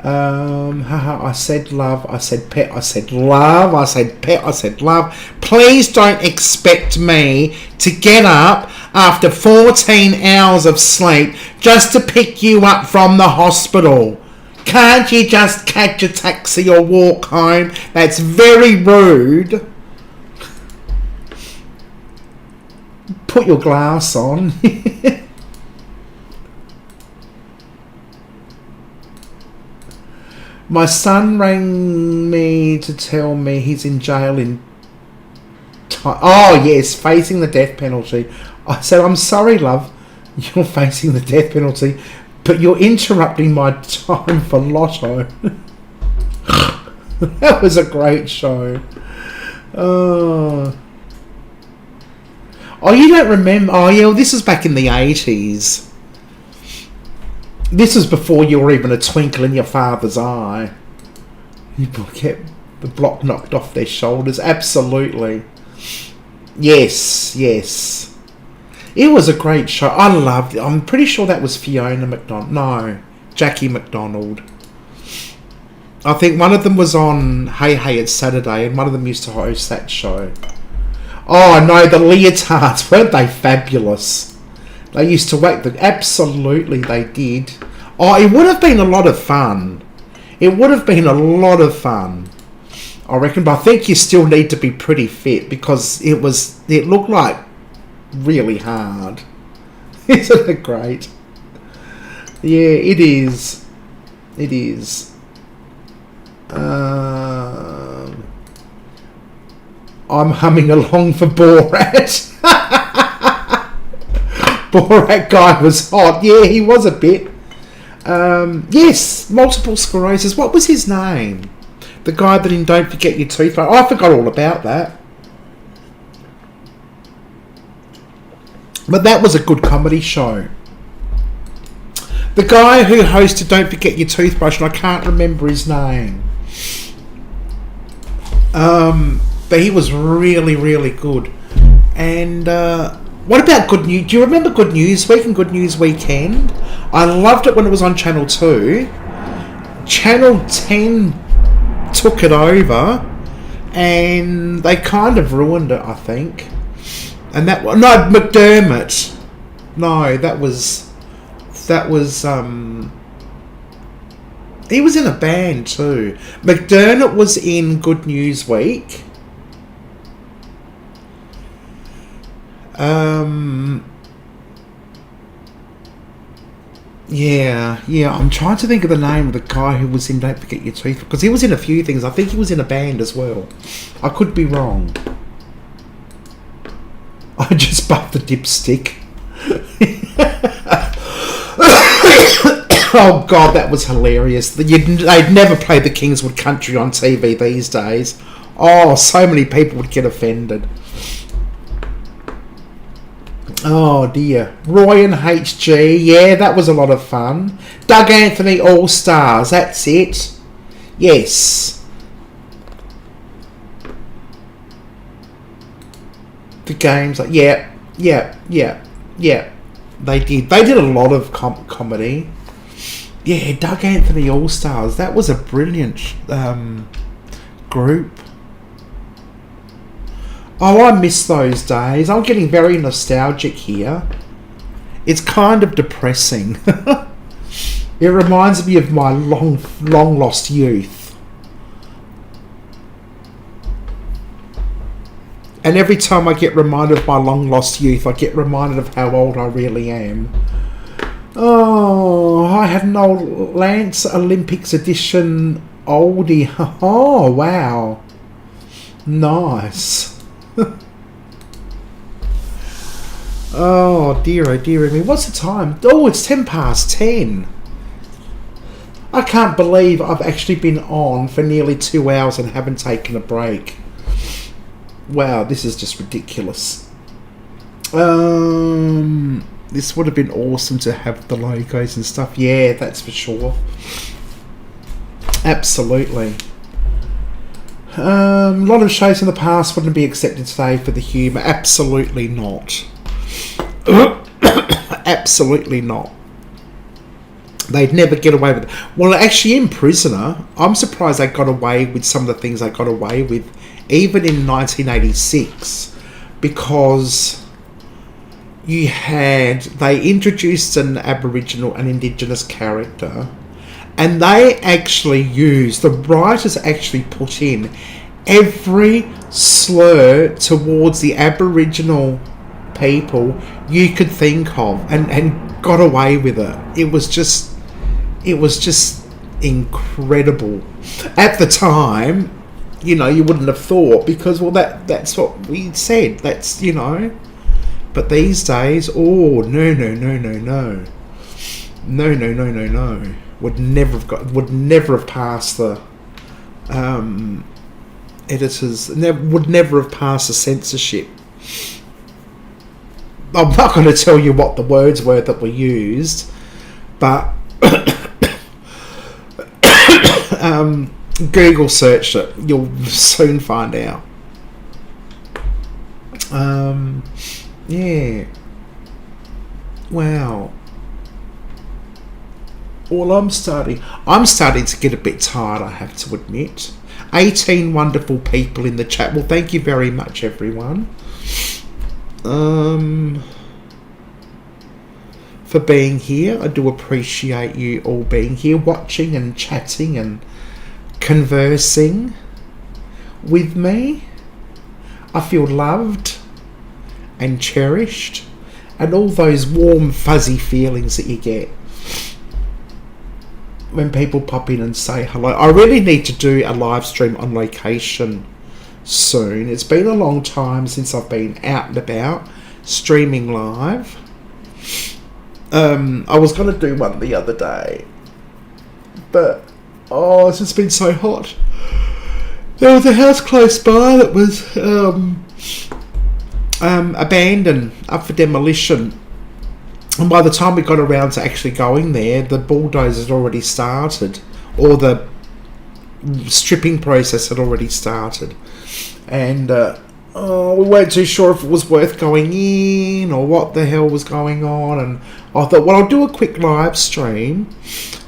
I said love, I said pet, I said love, I said pet, I said love. Please don't expect me to get up after 14 hours of sleep just to pick you up from the hospital. Can't you just catch a taxi or walk home? That's very rude. Put your glass on. My son rang me to tell me he's in jail in... Oh, yes, facing the death penalty. I said, I'm sorry, love, you're facing the death penalty, but you're interrupting my time for Lotto. That was a great show. Oh, you don't remember... Oh, yeah, well, this was back in the 80s. This was before you were even a twinkle in your father's eye. People get the block knocked off their shoulders. Absolutely. Yes. It was a great show. I loved it. I'm pretty sure that was Fiona McDonald. No, Jackie McDonald. I think one of them was on Hey Hey It's Saturday, and one of them used to host that show. Oh no, the leotards, weren't they fabulous? They used to whack the... Absolutely, they did. Oh, it would have been a lot of fun. It would have been a lot of fun, I reckon. But I think you still need to be pretty fit, because it looked like really hard. Isn't it great? Yeah, it is. It is. I'm humming along for Borat. Borat guy was hot. Yeah, he was a bit. Yes, multiple sclerosis. What was his name? The guy that in Don't Forget Your Toothbrush. Oh, I forgot all about that. But that was a good comedy show. The guy who hosted Don't Forget Your Toothbrush, and I can't remember his name. But he was really, really good. And what about Good News? Do you remember Good News Week and Good News Weekend? I loved it when it was on Channel 2. Channel 10 took it over, and they kind of ruined it, I think. And that was... No, McDermott. No, that was... he was in a band too. McDermott was in Good News Week. Yeah, I'm trying to think of the name of the guy who was in Don't Forget Your Teeth, because he was in a few things. I think he was in a band as well. I could be wrong. I just buffed the dipstick. Oh God, that was hilarious. They'd never play the Kingswood Country on TV these days. Oh, so many people would get offended. Oh dear. Roy and HG, yeah, that was a lot of fun. Doug Anthony All Stars, that's it. Yes. The games, like, yeah. They did a lot of comedy. Yeah, Doug Anthony All Stars, that was a brilliant group. Oh, I miss those days. I'm getting very nostalgic here. It's kind of depressing. It reminds me of my long lost youth. And every time I get reminded of my long lost youth, I get reminded of how old I really am. Oh, I have an old Lance Olympics edition oldie. Oh, wow. Nice. Oh dear me. What's the time? Oh, it's 10:10. I can't believe I've actually been on for nearly 2 hours and haven't taken a break. Wow, this is just ridiculous. This would have been awesome to have the logos and stuff. Yeah, that's for sure. Absolutely. A lot of shows in the past wouldn't be accepted today for the humour. Absolutely not. Absolutely not. They'd never get away with it. Well, actually, in Prisoner, I'm surprised they got away with some of the things they got away with, even in 1986, because they introduced an Aboriginal and Indigenous character, and the writers actually put in every slur towards the Aboriginal people you could think of, and got away with it. It was just incredible. At the time, you wouldn't have thought, because, well, that's what we said. That's, But these days, oh, no. No. Would never have passed the editors. Would never have passed the censorship. I'm not going to tell you what the words were that were used, but Google search it. You'll soon find out. Yeah. Wow. Well, I'm starting to get a bit tired, I have to admit. 18 wonderful people in the chat. Well, thank you very much, everyone. For being here. I do appreciate you all being here, watching and chatting and conversing with me. I feel loved and cherished, and all those warm, fuzzy feelings that you get when people pop in and say hello. I really need to do a live stream on location soon. It's been a long time since I've been out and about streaming live. I was going to do one the other day, but it's just been so hot. There was a house close by that was abandoned, up for demolition, and by the time we got around to actually going there, the bulldozer had already started, or the stripping process had already started, and we weren't too sure if it was worth going in or what the hell was going on. And I thought, well, I'll do a quick live stream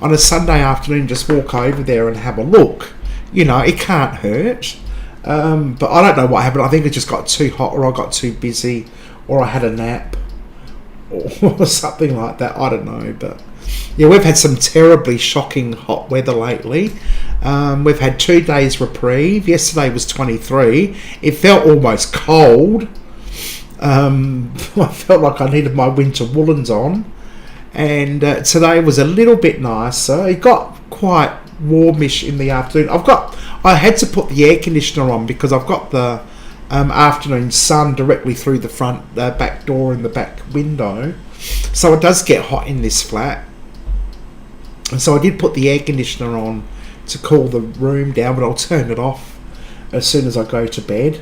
on a Sunday afternoon, just walk over there and have a look. You know, it can't hurt. But I don't know what happened. I think it just got too hot, or I got too busy, or I had a nap, or something like that. I don't know. But yeah, we've had some terribly shocking hot weather lately. We've had 2 days reprieve. Yesterday was 23. It felt almost cold. I felt like I needed my winter woolens on. And today was a little bit nicer. It got quite warmish in the afternoon. I had to put the air conditioner on because I've got the afternoon sun directly through the front back door and the back window. So it does get hot in this flat. And so I did put the air conditioner on to cool the room down, but I'll turn it off as soon as I go to bed.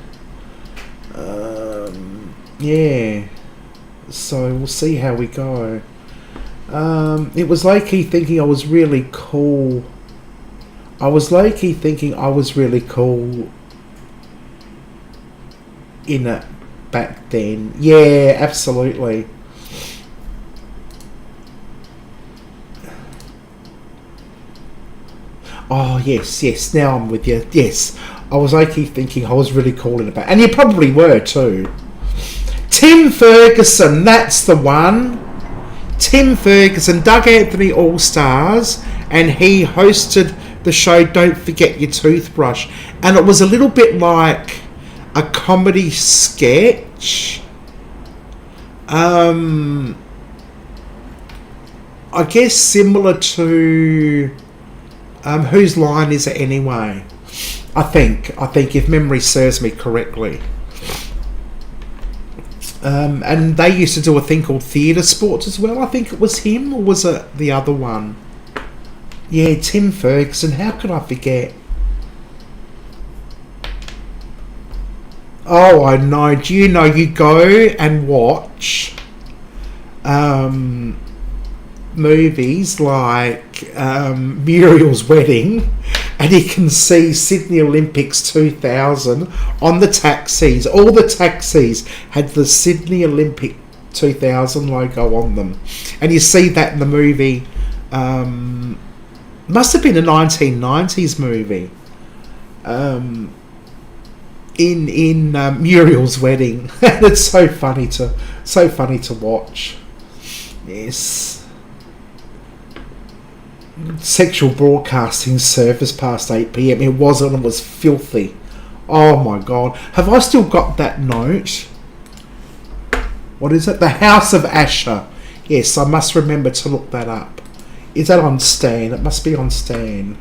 Yeah, so we'll see how we go. It was low-key thinking I was really cool. I was low-key thinking I was really cool in it back then. Yeah, absolutely. Oh, yes, now I'm with you. Yes, I was low-key thinking I was really cool in it back. And you probably were too. Tim Ferguson, that's the one. Tim Ferguson, Doug Anthony All-Stars, and he hosted the show Don't Forget Your Toothbrush. And it was a little bit like a comedy sketch. I guess similar to Whose Line Is It Anyway? I think if memory serves me correctly. And they used to do a thing called Theatre Sports as well. I think it was him, or was it the other one? Yeah, Tim Ferguson. How could I forget? Oh, I know. Do you know, you go and watch movies like Muriel's Wedding, and you can see Sydney Olympics 2000 on the taxis. All the taxis had the Sydney Olympic 2000 logo on them, and you see that in the movie. Must have been a 1990s movie. In Muriel's Wedding. It's so funny to watch. Yes. Sexual broadcasting service past 8 p.m. It wasn't. It was filthy. Oh my god. Have I still got that note? What is it? The House of Asher. Yes, I must remember to look that up. Is that on Stan? It must be on Stan.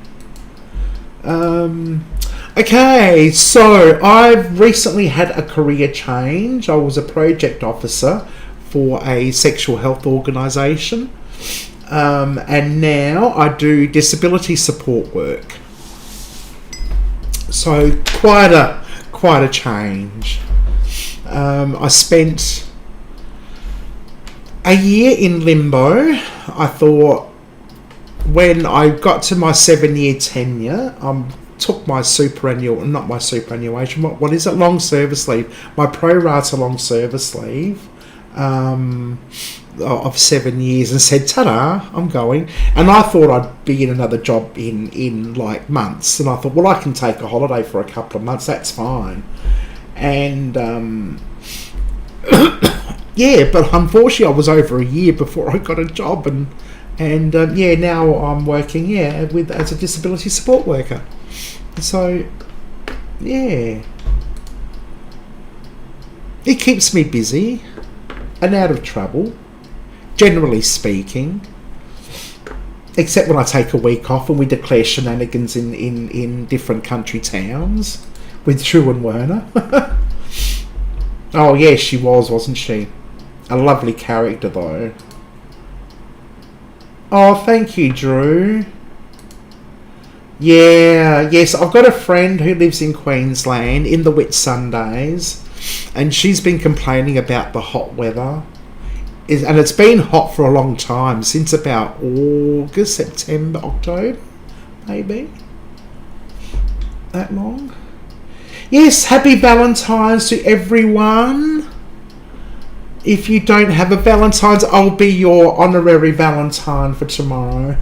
Okay, so I've recently had a career change. I was a project officer for a sexual health organisation. And now I do disability support work. So quite a change. I spent a year in limbo. I thought, when I got to my 7-year tenure, took my superannuation. What is it? Long service leave. My pro rata long service leave. of 7 years and said, ta-da, I'm going. And I thought I'd be in another job in like months. And I thought, well, I can take a holiday for a couple of months. That's fine. And yeah, but unfortunately I was over a year before I got a job. And yeah, now I'm working, as a disability support worker. So, yeah. It keeps me busy and out of trouble, generally speaking. Except when I take a week off and we declare shenanigans in different country towns with Drew and Werner. Oh, yeah, she wasn't she? A lovely character, though. Oh, thank you, Drew. Yeah, yes, I've got a friend who lives in Queensland in the Whitsundays, and she's been complaining about the hot weather. And it's been hot for a long time, since about August, September, October, maybe. That long. Yes, happy Valentine's to everyone. If you don't have a Valentine's, I'll be your honorary Valentine for tomorrow.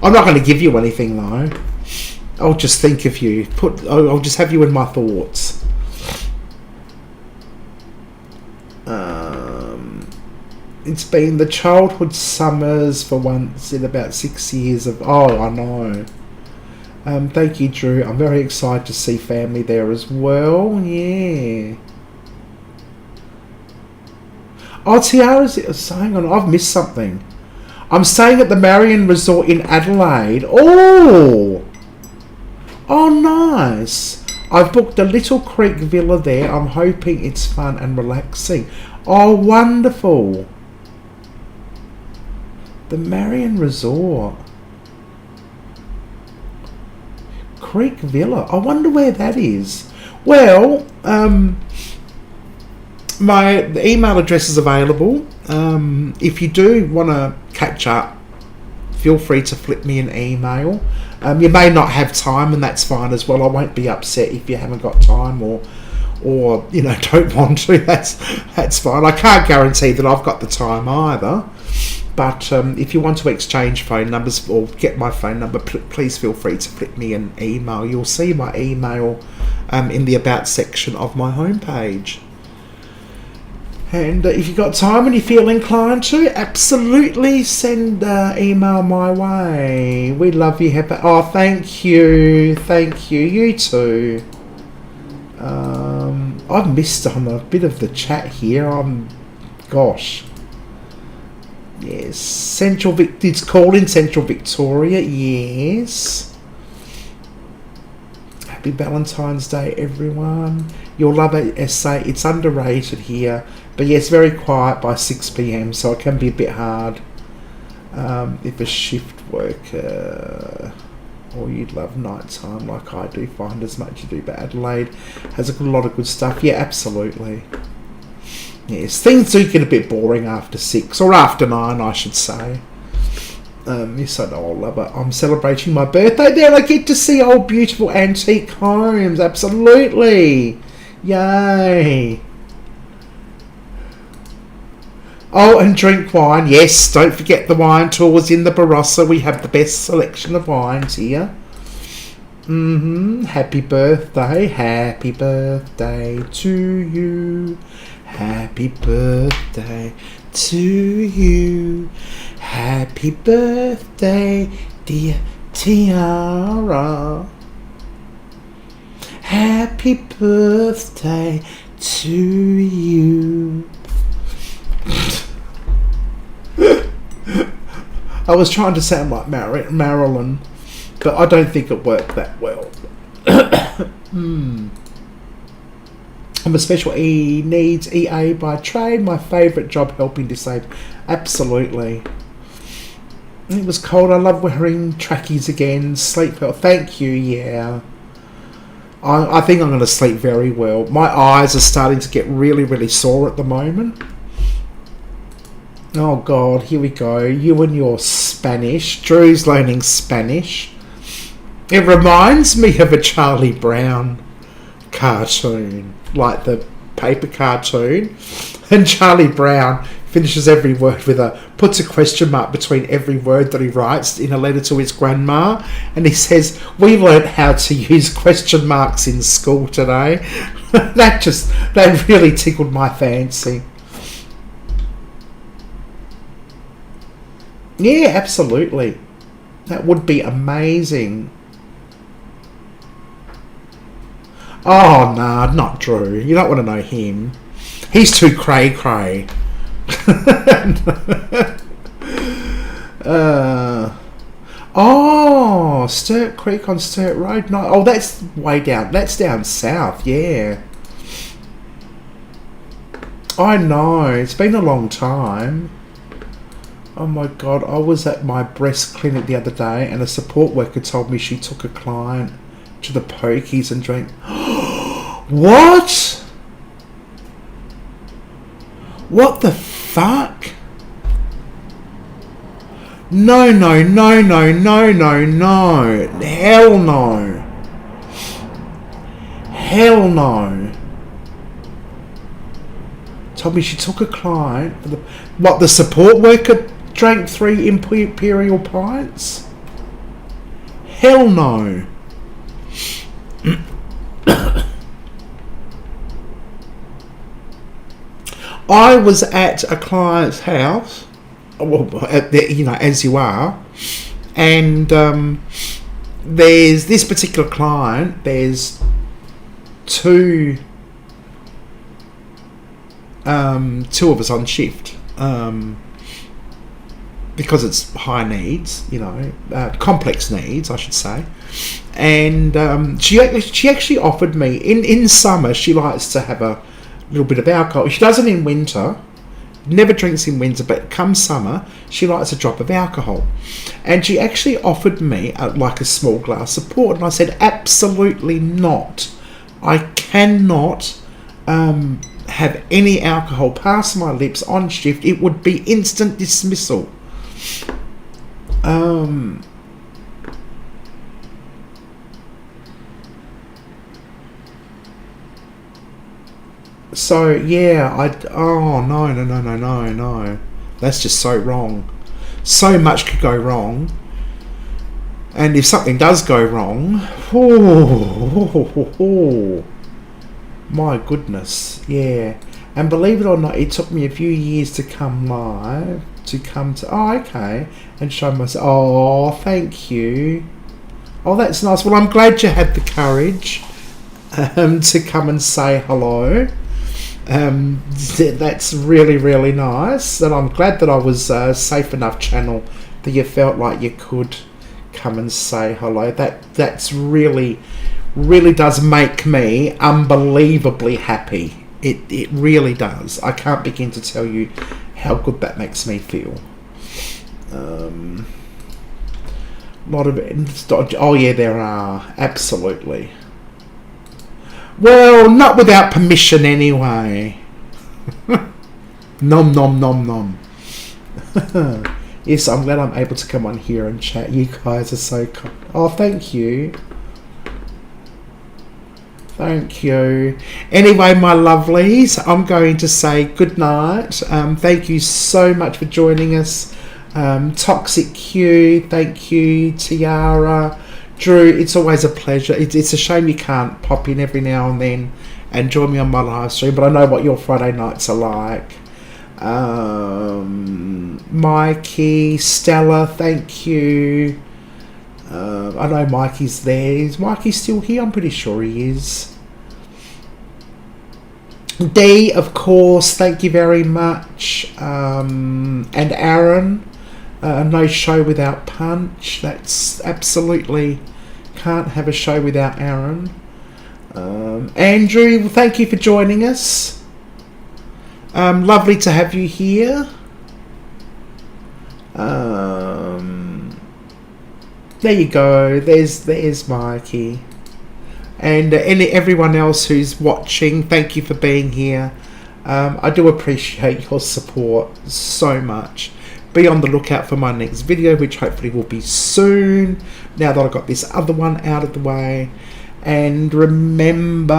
I'm not going to give you anything though. I'll just think of you. I'll just have you in my thoughts. It's been the childhood summers for once in about 6 years of... Oh, I know. Thank you, Drew. I'm very excited to see family there as well. Yeah. Oh, Tiara's saying on. I've missed something. I'm staying at the Marion Resort in Adelaide. Oh! Oh, nice. I've booked a Little Creek Villa there. I'm hoping it's fun and relaxing. Oh, wonderful. The Marion Resort. Creek Villa. I wonder where that is. Well, my email address is available. If you do want to catch up, feel free to flip me an email. You may not have time, and that's fine as well. I won't be upset if you haven't got time or don't want to. That's fine. I can't guarantee that I've got the time either. But if you want to exchange phone numbers or get my phone number, please feel free to flip me an email. You'll see my email in the About section of my homepage. And if you've got time and you feel inclined to, absolutely send email my way. We love you. Oh, thank you. Thank you. You too. I've missed on a bit of the chat here. Gosh. Yes. It's called in Central Victoria. Yes. Happy Valentine's Day, everyone. You'll love it, essay. It's underrated here. But yes, very quiet by 6 p.m, so it can be a bit hard if a shift worker, or you'd love nighttime like I do, find as much you do. But Adelaide has a lot of good stuff. Yeah, absolutely. Yes, things do get a bit boring after 6, or after 9, I should say. Yes, I know, I'll love it. I'm celebrating my birthday there. I get to see old beautiful antique homes. Absolutely. Yay. Oh, and drink wine. Yes, don't forget the wine tours in the Barossa. We have the best selection of wines here. Happy birthday. Happy birthday to you. Happy birthday to you. Happy birthday, dear Tiara. Happy birthday to you. I was trying to sound like Marilyn, but I don't think it worked that well. I'm a special needs EA by trade. My favourite job, helping disabled. Absolutely. It was cold. I love wearing trackies again. Sleep well. Thank you. Yeah. I think I'm going to sleep very well. My eyes are starting to get really, really sore at the moment. Oh God, here we go. You and your Spanish. Drew's learning Spanish. It reminds me of a Charlie Brown cartoon, like the paper cartoon. And Charlie Brown finishes every word with puts a question mark between every word that he writes in a letter to his grandma, and he says, "We learnt how to use question marks in school today." that really tickled my fancy. Yeah, absolutely. That would be amazing. Oh, nah, not Drew. You don't want to know him. He's too cray-cray. Sturt Creek on Sturt Road. No, oh, that's way down. That's down south. Yeah, I know. It's been a long time. Oh my God! I was at my breast clinic the other day, and a support worker told me she took a client to the pokies and drank. What? What the fuck? No. Hell no. Hell no. Told me she took a client. What, the support worker drank 3 imperial pints? Hell no. I was at a client's house, well, as you are, and there's this particular client. There's two of us on shift, because it's high needs, complex needs, I should say. And she actually offered me in summer. She likes to have a little bit of alcohol. She doesn't in winter, never drinks in winter, but come summer she likes a drop of alcohol, and she actually offered me like a small glass of port, and I said absolutely not. I cannot have any alcohol pass my lips on shift. It would be instant dismissal. So yeah, no. That's just so wrong. So much could go wrong. And if something does go wrong, my goodness, yeah. And believe it or not, it took me a few years to come live, and show myself. Oh, thank you. Oh, that's nice. Well, I'm glad you had the courage to come and say hello. That's really, really nice, and I'm glad that I was safe enough channel that you felt like you could come and say hello. That's really does make me unbelievably happy. It really does. I can't begin to tell you how good that makes me feel. A lot of it. Oh yeah, there are, absolutely. Well, not without permission anyway. Nom. Yes, I'm glad I'm able to come on here and chat. You guys are so kind. Oh, thank you. Thank you. Anyway, my lovelies, I'm going to say good night. Thank you so much for joining us. Toxic Q, thank you. Tiara, Drew, it's always a pleasure. It's a shame you can't pop in every now and then and join me on my live stream, but I know what your Friday nights are like. Mikey, Stella, thank you. I know Mikey's there. Is Mikey still here? I'm pretty sure he is. D, of course, thank you very much. And Aaron, no show without Punch. That's absolutely, can't have a show without Aaron. Andrew, thank you for joining us. Lovely to have you here. There you go. There's Mikey, and everyone else who's watching. Thank you for being here. I do appreciate your support so much. Be on the lookout for my next video, which hopefully will be soon. Now that I've got this other one out of the way, and remember,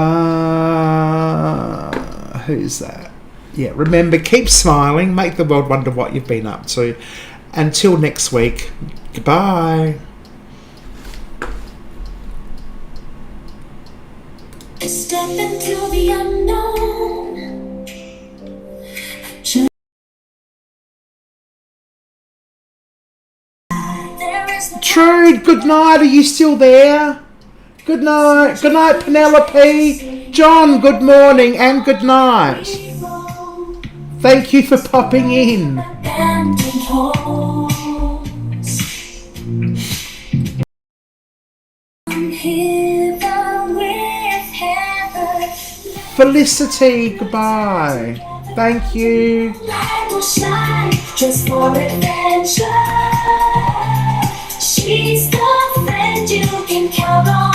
who's that? Yeah, remember, keep smiling, make the world wonder what you've been up to. Until next week, goodbye. Step into the unknown. There is no Trude, good night. Are you still there? Good night. Good night, Penelope. John, good morning and good night. hero. Thank you for popping in. Abandoned homes. I'm hither with Heather. Felicity, goodbye. Thank you. Light will shine just for adventure. She's the friend you can count on.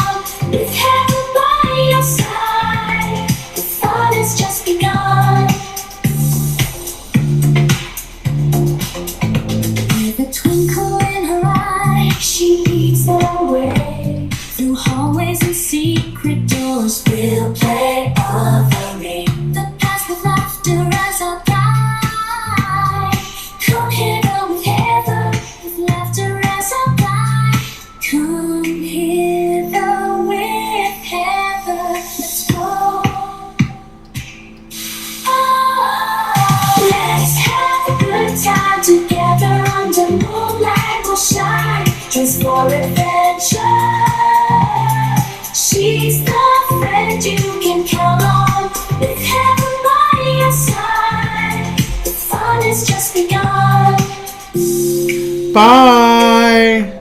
With Heather by your side, the fun has just begun. With a twinkle in her eye, she leads the way. Through hallways and secret doors, we'll play of the ring. The past with laughter as our guide. Come hither with Heather, with laughter as our guide. Come hither with Heather, let's go. Oh, let's have a good time together under moonlight. We'll shine just for adventure. She's the friend you can count on. With Heather by your side, the fun has just begun. Bye.